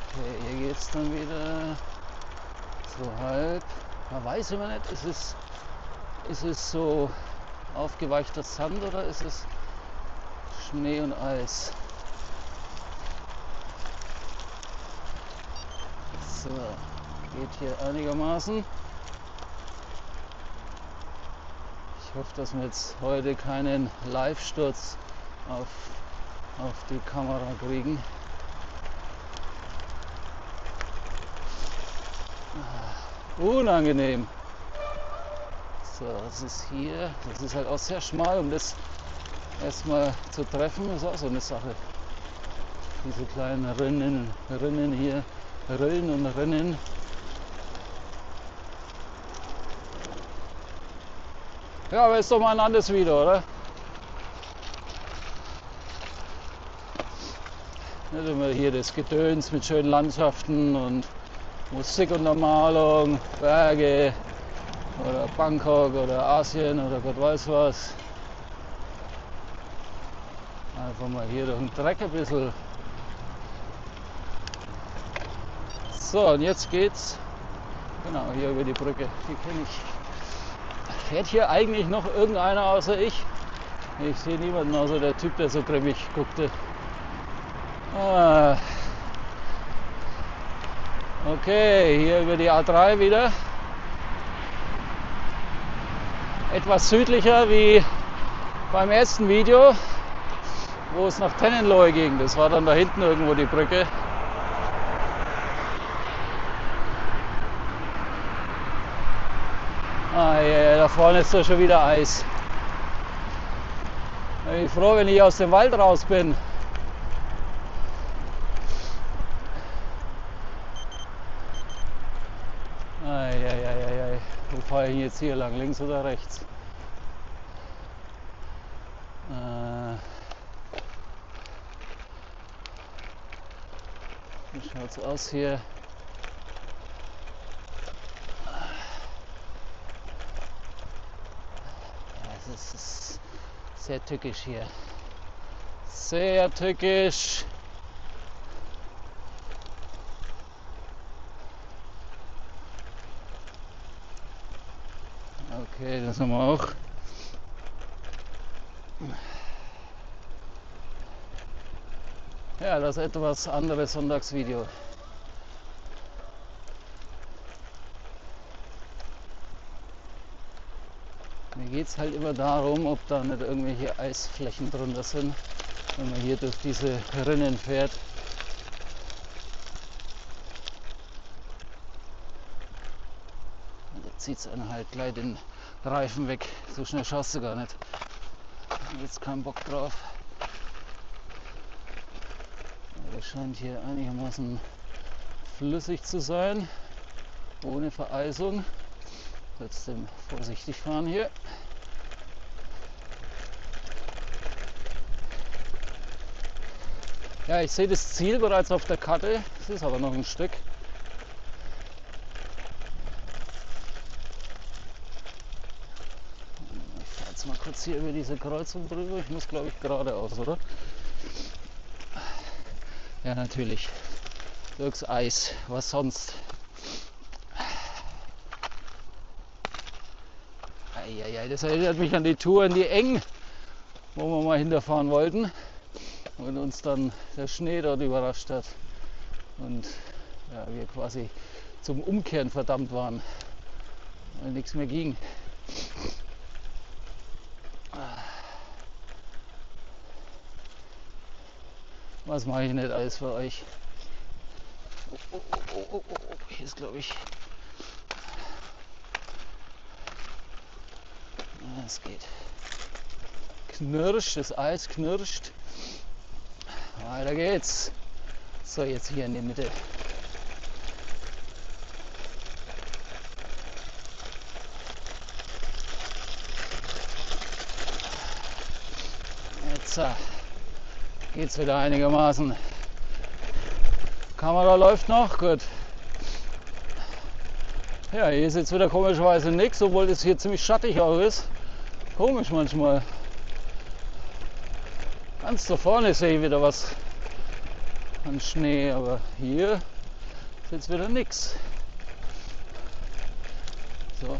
okay, hier geht es dann wieder so halb. Man weiß immer nicht, ist es so aufgeweichter Sand oder ist es Schnee und Eis? So, geht hier einigermaßen. Ich hoffe, dass wir jetzt heute keinen Live-Sturz auf die Kamera kriegen. Unangenehm. So, das ist hier. Das ist halt auch sehr schmal, um das erstmal zu treffen. Das ist auch so eine Sache. Diese kleinen Rinnen hier. Rillen und Rinnen. Ja, aber ist doch mal ein anderes Video, oder? Nicht immer hier das Gedöns mit schönen Landschaften und Musik und Malung, Berge oder Bangkok oder Asien oder Gott weiß was. Einfach mal hier durch den Dreck ein bisschen. So, und jetzt geht's genau hier über die Brücke. Die kenne ich. Fährt hier eigentlich noch irgendeiner außer ich? Ich sehe niemanden außer der Typ, der so grimmig guckte. Okay, hier über die A3 wieder. Etwas südlicher wie beim ersten Video, wo es nach Tennenlohe ging. Das war dann da hinten irgendwo die Brücke. Ja, da vorne ist doch schon wieder Eis. Ich bin froh, wenn ich aus dem Wald raus bin. Wo fahre ich jetzt hier lang? Links oder rechts? Schaut's aus hier. Es ist sehr tückisch hier. Sehr tückisch. Okay, das haben wir auch. Ja, das etwas andere Sonntagsvideo. Mir geht es halt immer darum, ob da nicht irgendwelche Eisflächen drunter sind, wenn man hier durch diese Rinnen fährt. Da zieht es einen halt gleich den Reifen weg. So schnell schaust du gar nicht. Jetzt keinen Bock drauf. Es scheint hier einigermaßen flüssig zu sein, ohne Vereisung. Trotzdem vorsichtig fahren hier. Ja, ich sehe das Ziel bereits auf der Karte. Es ist aber noch ein Stück. Ich fahre jetzt mal kurz hier über diese Kreuzung drüber. Ich muss, glaube ich, geradeaus, oder? Ja, natürlich. Durchs Eis. Was sonst? Eieiei, das erinnert mich an die Tour in die Eng, wo wir mal hinterfahren wollten und uns dann der Schnee dort überrascht hat und ja, wir quasi zum Umkehren verdammt waren, weil nichts mehr ging. Was mache ich nicht alles für euch? Hier ist, glaube ich, es geht. Knirscht, das Eis knirscht. Weiter geht's. So, jetzt hier in die Mitte. Jetzt geht's wieder einigermaßen. Kamera läuft noch, gut. Ja, hier ist jetzt wieder komischerweise nichts, obwohl es hier ziemlich schattig auch ist. Komisch manchmal. Ganz da vorne sehe ich wieder was an Schnee, aber hier ist jetzt wieder nichts. So.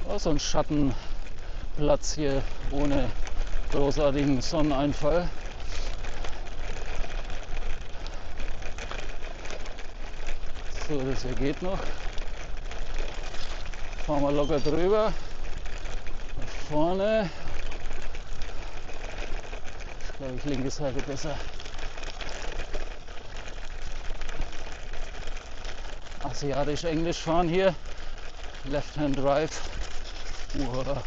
Auch so ein Schattenplatz hier ohne großartigen Sonneneinfall. So, das hier geht noch. Fahren wir locker drüber. Nach vorne. Ich glaube, ich linke Seite besser. Asiatisch-Englisch fahren hier. Left-Hand Drive. Uah.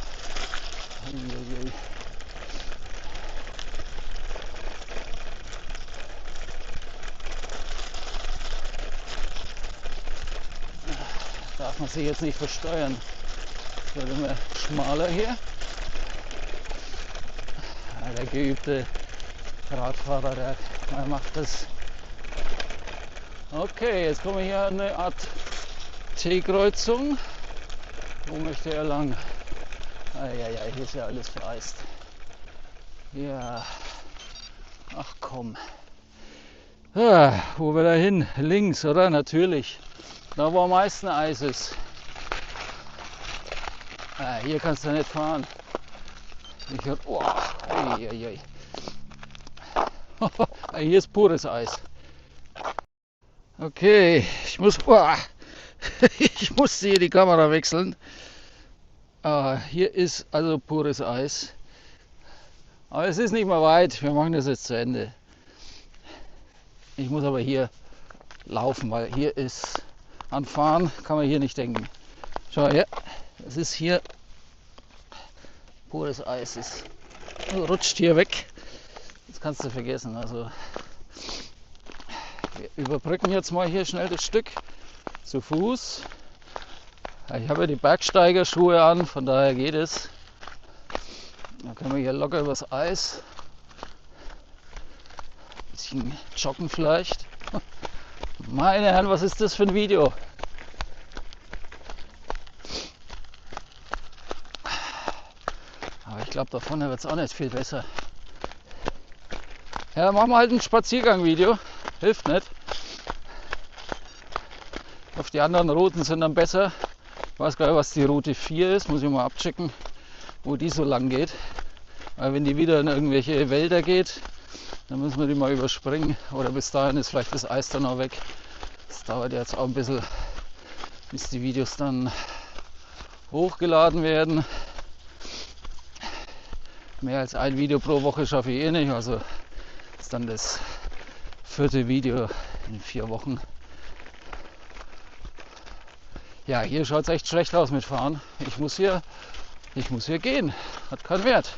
Darf man sich jetzt nicht versteuern. Es wird immer schmaler hier. Ja, der geübte Radfahrer, der macht das. Okay, jetzt kommen wir hier an eine Art T-Kreuzung. Wo möchte er lang? Eieiei, hier ist ja alles vereist. Ja, ach komm. Ja, wo will er hin? Links, oder? Natürlich. Da wo am meisten Eis ist. Hier kannst du nicht fahren. Ich hör, oh, hier ist pures Eis. Okay, ich muss hier die Kamera wechseln. Hier ist also pures Eis. Aber es ist nicht mehr weit. Wir machen das jetzt zu Ende. Ich muss aber hier laufen, weil hier ist anfahren, kann man hier nicht denken. Schau her, es ist hier pures Eis. Es rutscht hier weg. Das kannst du vergessen. Also wir überbrücken jetzt mal hier schnell das Stück zu Fuß. Ich habe ja die Bergsteigerschuhe an, von daher geht es. Dann können wir hier locker übers Eis. Ein bisschen joggen vielleicht. Meine Herren, was ist das für ein Video? Aber ich glaube, da vorne wird es auch nicht viel besser. Ja, machen wir halt ein Spaziergang-Video. Hilft nicht. Auf die anderen Routen sind dann besser. Ich weiß gar nicht, was die Route 4 ist. Muss ich mal abchecken, wo die so lang geht. Weil wenn die wieder in irgendwelche Wälder geht, dann müssen wir die mal überspringen. Oder bis dahin ist vielleicht das Eis dann auch weg. Das dauert jetzt auch ein bisschen, bis die Videos dann hochgeladen werden. Mehr als ein Video pro Woche schaffe ich eh nicht. Also ist dann das 4. Video in 4 Wochen. Ja, hier schaut es echt schlecht aus mit Fahren. Ich muss hier gehen. Hat keinen Wert.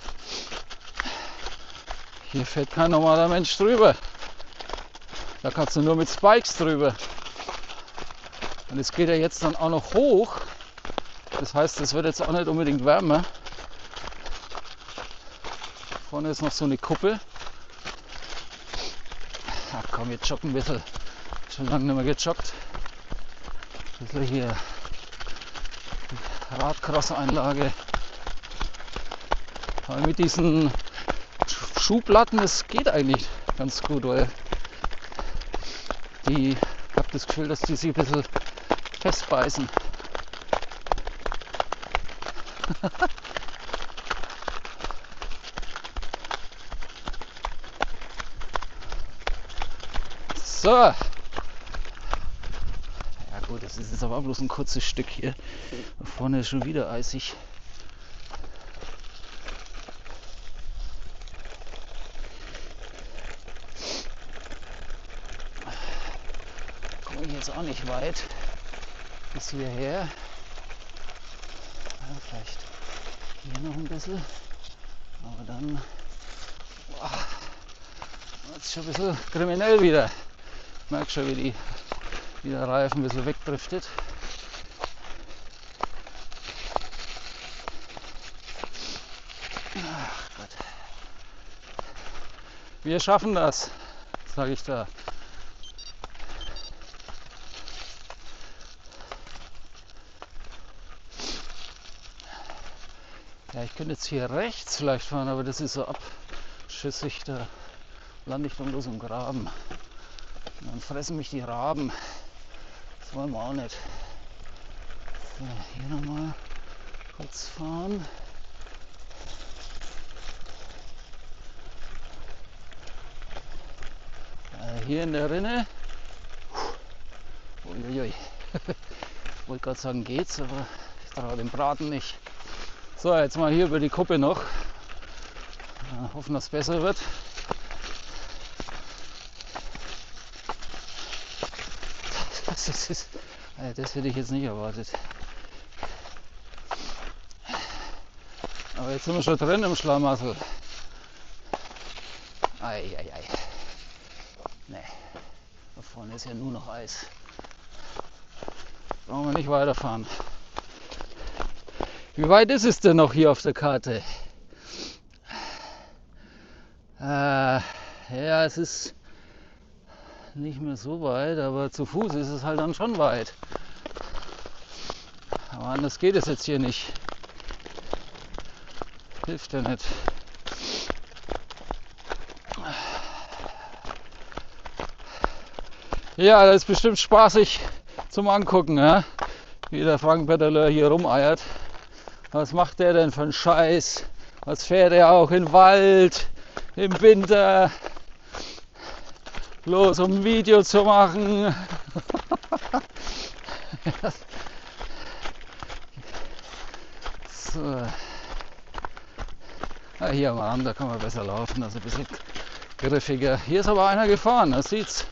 Hier fährt kein normaler Mensch drüber. Da kannst du nur mit Spikes drüber. Und es geht ja jetzt dann auch noch hoch. Das heißt, es wird jetzt auch nicht unbedingt wärmer. Vorne ist noch so eine Kuppel. Ach komm, wir joggen ein bisschen. Schon lange nicht mehr gejoggt. Ein bisschen hier Radcross-Einlage. Aber mit diesen Schuhplatten, das geht eigentlich ganz gut, weil ich habe das Gefühl, dass die sich ein bisschen festbeißen. So. Ja gut, das ist jetzt aber bloß ein kurzes Stück hier. Da vorne ist schon wieder eisig. Komme ich jetzt auch nicht weit bis hierher. Ja, vielleicht hier noch ein bisschen. Aber dann wird es schon ein bisschen kriminell wieder. Ich merke schon, wie der Reifen ein bisschen wegdriftet. Ach Gott. Wir schaffen das, sage ich da. Ja, ich könnte jetzt hier rechts vielleicht fahren, aber das ist so abschüssig, da lande ich dann bloß im Graben. Und dann fressen mich die Raben. Das wollen wir auch nicht. So, hier nochmal kurz fahren. Hier in der Rinne. Uiuiui. Ich wollte gerade sagen, geht's, aber ich traue dem Braten nicht. So, jetzt mal hier über die Kuppe noch. Hoffen, dass es besser wird. Das hätte ich jetzt nicht erwartet. Aber jetzt sind wir schon drin im Schlamassel. Eieiei. Nee, da vorne ist ja nur noch Eis. Brauchen wir nicht weiterfahren. Wie weit ist es denn noch hier auf der Karte? Ja, es ist nicht mehr so weit, aber zu Fuß ist es halt dann schon weit. Aber anders geht es jetzt hier nicht. Hilft ja nicht. Ja, das ist bestimmt spaßig zum Angucken, ja? Wie der Frank Petterler hier rumeiert. Was macht der denn für einen Scheiß? Was fährt er auch in den Wald im Winter? Bloß um ein Video zu machen. So. Ah, hier am Rand, da kann man besser laufen, also ein bisschen griffiger. Hier ist aber einer gefahren, das sieht's.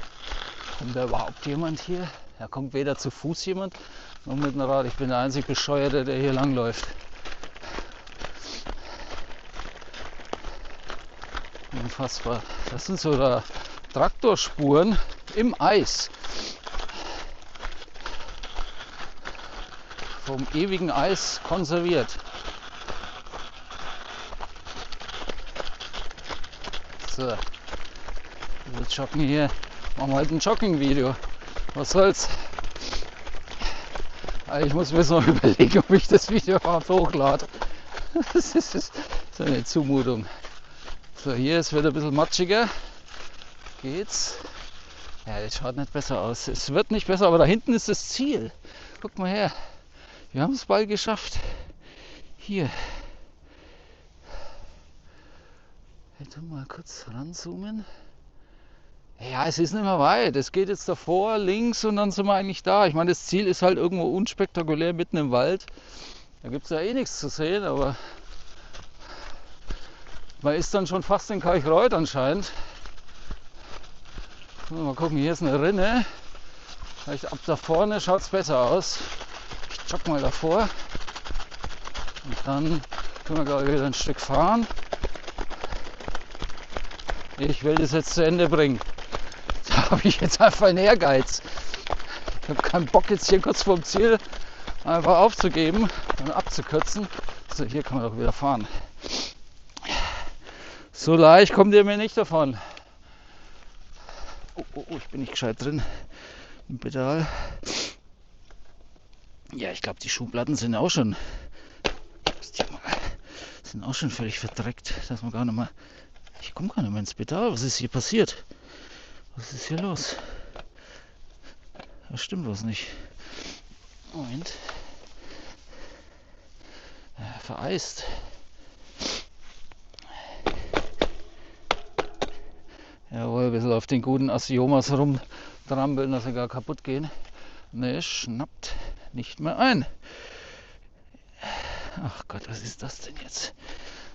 Kommt da überhaupt jemand hier? Da kommt weder zu Fuß jemand noch mit dem Rad. Ich bin der einzige Bescheuerte, der hier langläuft. Unfassbar. Das sind so da Traktorspuren im Eis. Vom ewigen Eis konserviert. So, wir joggen hier Machen wir halt ein Jogging-Video. Was soll's? Ich muss mir jetzt noch überlegen, ob ich das Video überhaupt hochlade. Das ist eine Zumutung. So, hier ist wieder ein bisschen matschiger. Geht's? Ja, das schaut nicht besser aus. Es wird nicht besser, aber da hinten ist das Ziel. Guck mal her. Wir haben es bald geschafft. Hier. Ich tu mal kurz ranzoomen. Ja, es ist nicht mehr weit. Es geht jetzt davor, links und dann sind wir eigentlich da. Ich meine, das Ziel ist halt irgendwo unspektakulär mitten im Wald. Da gibt es ja eh nichts zu sehen, aber man ist dann schon fast in Kalckreuth anscheinend. Mal gucken, hier ist eine Rinne. Vielleicht ab da vorne schaut es besser aus. Ich jogge mal davor. Und dann können wir glaube ich wieder ein Stück fahren. Ich will das jetzt zu Ende bringen. Da habe ich jetzt einfach einen Ehrgeiz. Ich habe keinen Bock jetzt hier kurz vorm Ziel einfach aufzugeben und abzukürzen. So, hier kann man doch wieder fahren. So leicht kommt ihr mir nicht davon. Oh, ich bin nicht gescheit drin im Pedal. Ja, ich glaube, die Schuhplatten sind auch schon völlig verdreckt, dass man gar nicht mehr. Ich komme gar nicht mehr ins Pedal. Was ist hier passiert? Was ist hier los? Da stimmt was nicht. Moment. Ja, vereist. Jawohl, ein bisschen auf den guten Asiomas rumtrampeln, dass sie gar kaputt gehen. Ne, schnappt nicht mehr ein. Ach Gott, was ist das denn jetzt?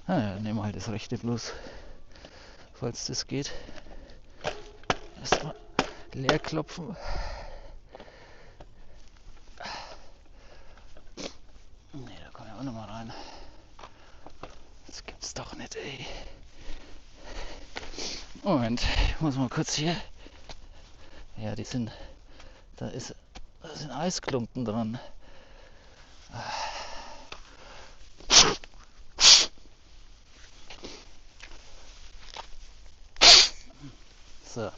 Naja, nehmen wir halt das rechte bloß, falls das geht. Erstmal leer klopfen. Ne, da kann ich auch noch mal rein. Das gibt's doch nicht, ey. Moment, ich muss mal kurz hier. Ja, da sind Eisklumpen dran. So.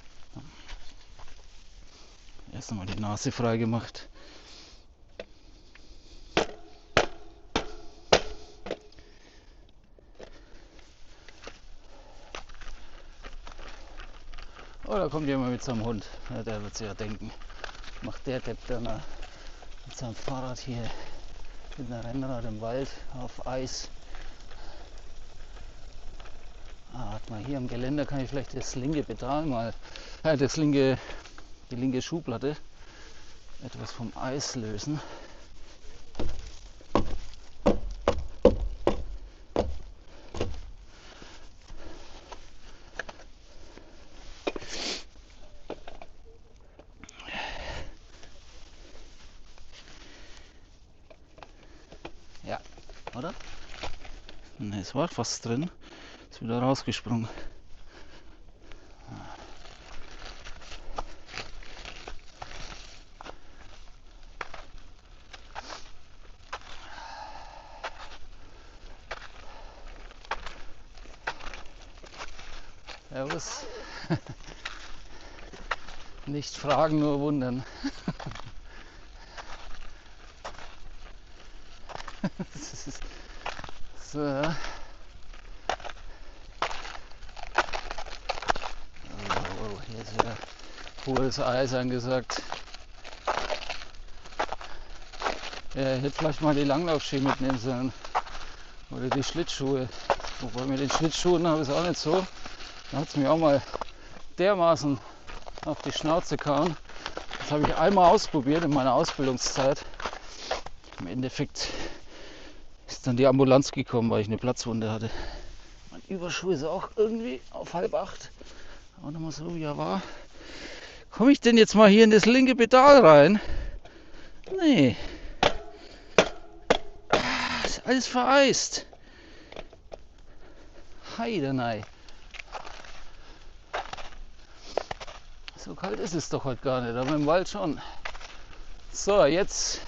Erst einmal die Nase frei gemacht. Oh, da kommt jemand mit seinem Hund. Ja, der wird sich ja denken, macht der Depp dann mit seinem Fahrrad hier mit einem Rennrad im Wald auf Eis. Warte mal, hier am Geländer kann ich vielleicht das linke Pedal mal, die linke Schuhplatte etwas vom Eis lösen. Ja, oder? Ne, es war fast drin. Ist wieder rausgesprungen. Servus. Nicht fragen, nur wundern. Das ist so. Oh, hier ist wieder pures Eis angesagt. Ja, ich hätte vielleicht mal die Langlaufski mitnehmen sollen. Oder die Schlittschuhe. Wobei mit den Schlittschuhen habe ich es auch nicht so. Da hat es mir auch mal dermaßen auf die Schnauze gehauen. Das habe ich einmal ausprobiert in meiner Ausbildungszeit. Im Endeffekt ist dann die Ambulanz gekommen, weil ich eine Platzwunde hatte. Mein Überschuh ist auch irgendwie auf 7:30. Auch nochmal so wie er war. Komme ich denn jetzt mal hier in das linke Pedal rein? Nee. Ist alles vereist. Heidenei. So kalt ist es doch heute gar nicht, aber im Wald schon. So, jetzt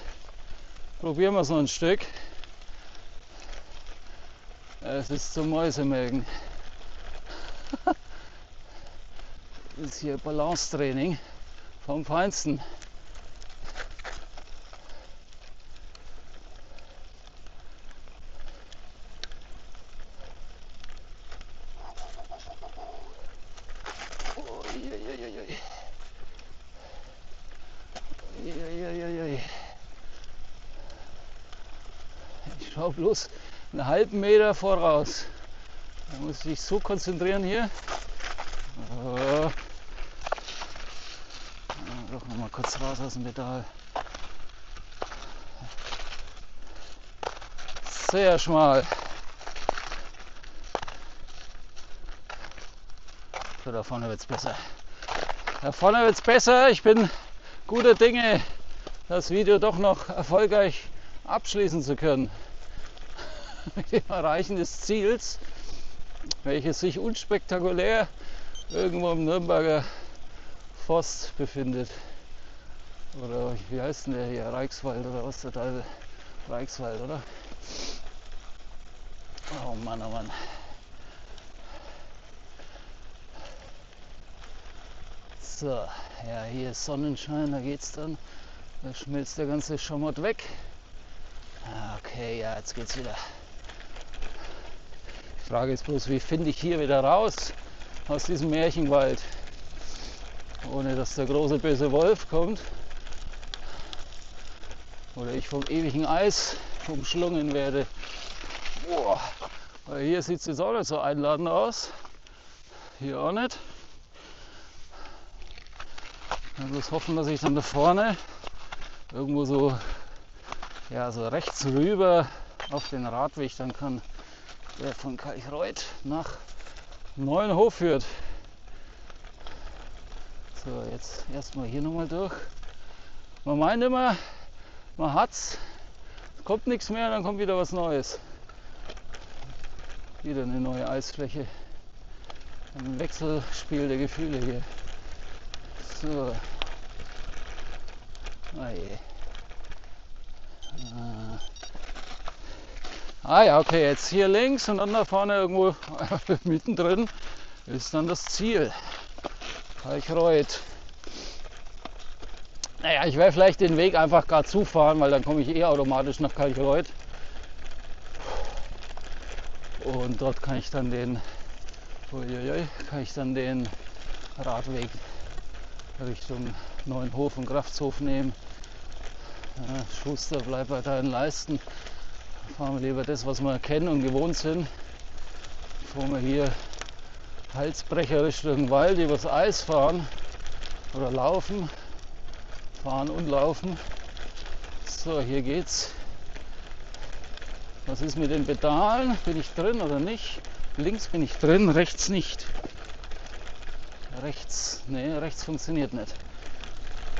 probieren wir es noch ein Stück. Es ist zum Mäusemelken. ist hier Balancetraining vom Feinsten. Ich schaue bloß einen halben Meter voraus. Da muss ich mich so konzentrieren hier. Doch noch mal kurz raus aus dem Pedal. Sehr schmal. So, da vorne wird es besser. Da vorne wird es besser. Ich bin guter Dinge, das Video doch noch erfolgreich abschließen zu können. Mit dem Erreichen des Ziels, welches sich unspektakulär irgendwo im Nürnberger Forst befindet. Oder wie heißt denn der hier? Reichswald oder was der Teufel? Reichswald, oder? Oh Mann, oh Mann. So, ja, hier ist Sonnenschein, da geht's dann. Da schmilzt der ganze Schamott weg. Okay, ja, jetzt geht's wieder. Die Frage ist bloß, wie finde ich hier wieder raus aus diesem Märchenwald, ohne dass der große böse Wolf kommt oder ich vom ewigen Eis umschlungen werde. Boah, weil hier sieht es jetzt auch nicht so einladend aus. Hier auch nicht. Ich muss hoffen, dass ich dann da vorne irgendwo so, ja, so rechts rüber auf den Radweg dann kann, der von Kalchreuth nach Neuenhof führt. So, jetzt erstmal hier nochmal durch. Man meint immer, man hat's, es kommt nichts mehr, dann kommt wieder was Neues. Wieder eine neue Eisfläche. Ein Wechselspiel der Gefühle hier. So. Ah je. Ja, okay, jetzt hier links und dann da vorne irgendwo mittendrin ist dann das Ziel. Kalchreuth. Naja, ich werde vielleicht den Weg einfach gar zufahren, weil dann komme ich eh automatisch nach Kalchreuth. Und dort kann ich dann den Radweg Richtung Neuenhof und Kraftshof nehmen. Ja, Schuster bleibt weiter in Leisten. Fahren wir lieber das, was wir kennen und gewohnt sind, bevor wir hier halsbrecherisch durch den Wald übers Eis fahren oder laufen. Fahren und laufen. So, hier geht's. Was ist mit den Pedalen? Bin ich drin oder nicht? Links bin ich drin, rechts nicht. Rechts funktioniert nicht.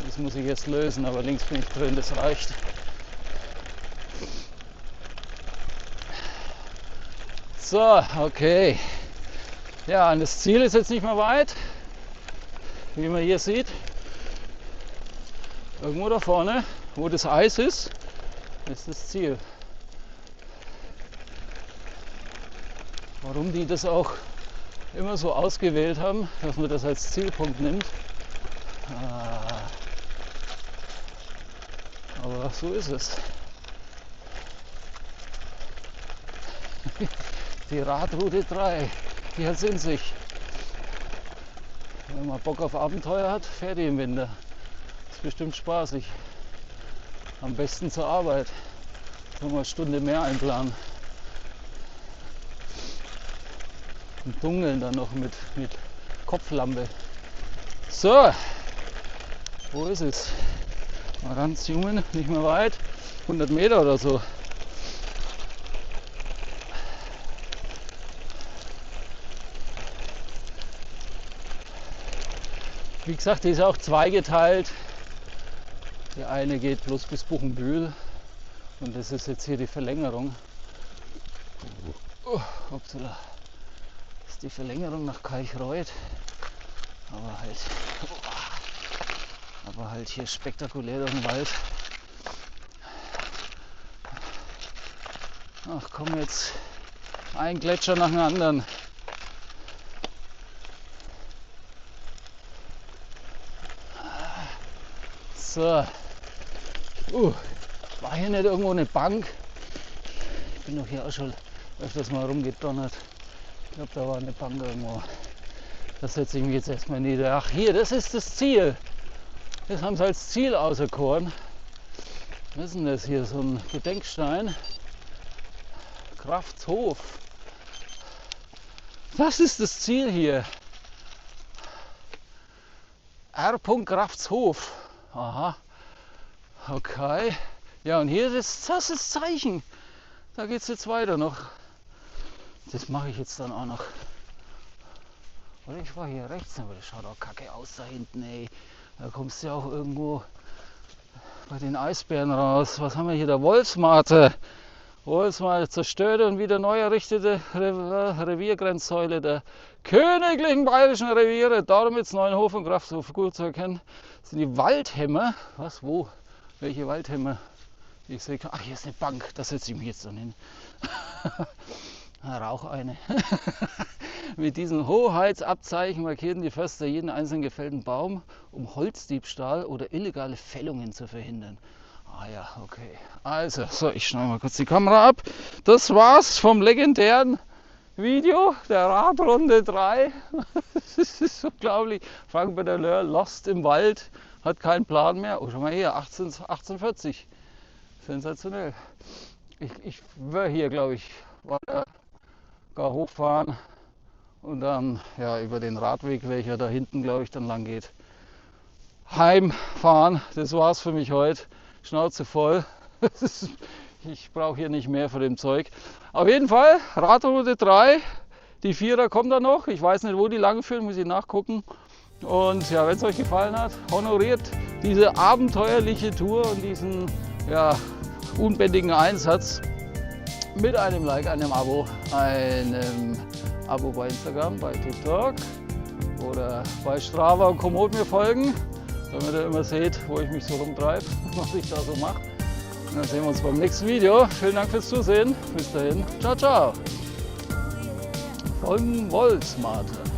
Das muss ich jetzt lösen, aber links bin ich drin, das reicht. So, okay. Ja, und das Ziel ist jetzt nicht mehr weit, wie man hier sieht. Irgendwo da vorne, wo das Eis ist das Ziel. Warum die das auch immer so ausgewählt haben, dass man das als Zielpunkt nimmt. Aber so ist es. Die Radroute 3, die hat es in sich. Wenn man Bock auf Abenteuer hat, fährt die im Winter. Ist bestimmt spaßig. Am besten zur Arbeit. Können wir eine Stunde mehr einplanen. Im Dunkeln dann noch mit Kopflampe. So, wo ist es? Mal ranzoomen, nicht mehr weit. 100 Meter oder so. Wie gesagt, die ist auch zweigeteilt. Die eine geht bloß bis Buchenbühl und das ist jetzt hier die Verlängerung. Upsala. Das ist die Verlängerung nach Kalchreuth. Aber halt hier spektakulär durch den Wald. Ach komm, jetzt ein Gletscher nach dem anderen. So. War hier nicht irgendwo eine Bank? Ich bin doch hier auch schon öfters mal rumgedonnert. Ich glaube, da war eine Bank irgendwo. Da setze ich mich jetzt erstmal nieder. Ach, hier, das ist das Ziel. Das haben sie als Ziel auserkoren. Was ist denn das hier? So ein Gedenkstein. Kraftshof. Das ist das Ziel hier. R. Kraftshof. Aha. Okay. Ja, und hier ist das Zeichen. Da geht es jetzt weiter noch. Das mache ich jetzt dann auch noch. Oder ich war hier rechts, aber das schaut auch kacke aus da hinten, ey. Da kommst du ja auch irgendwo bei den Eisbären raus. Was haben wir hier? Der Wolfsmate. Wolfsmate, zerstörte und wieder neu errichtete Reviergrenzsäule der königlichen bayerischen Reviere. Dormitz, Neuenhof und Kraftshof. Gut zu erkennen sind die Waldhämmer. Was, wo? Welche Waldhämmer? Ich sehe, ach, hier ist eine Bank. Da setze ich mich jetzt dann hin. Rauch eine. Mit diesen Hoheitsabzeichen markierten die Förster jeden einzelnen gefällten Baum, um Holzdiebstahl oder illegale Fällungen zu verhindern. Ah ja, okay. Also, so, ich schneide mal kurz die Kamera ab. Das war's vom legendären Video der Radrunde 3. Das ist unglaublich. Frank Bedaleur, lost im Wald, hat keinen Plan mehr. Oh, schau mal hier, 1840. Sensationell. Ich wäre hier, glaube ich, gar hochfahren und dann ja über den Radweg, welcher da hinten, glaube ich, dann lang geht, heimfahren. Das war's für mich heute. Schnauze voll. Ich brauche hier nicht mehr von dem Zeug. Auf jeden Fall Radroute 3. Die 4er kommt da noch. Ich weiß nicht, wo die lang führen, muss ich nachgucken. Und ja, wenn es euch gefallen hat, honoriert diese abenteuerliche Tour und diesen ja, unbändigen Einsatz mit einem Like, einem Abo bei Instagram, bei TikTok oder bei Strava und Komoot mir folgen, damit ihr immer seht, wo ich mich so rumtreibe, was ich da so mache. Und dann sehen wir uns beim nächsten Video. Vielen Dank fürs Zusehen. Bis dahin. Ciao, ciao. Von Wolfsmate.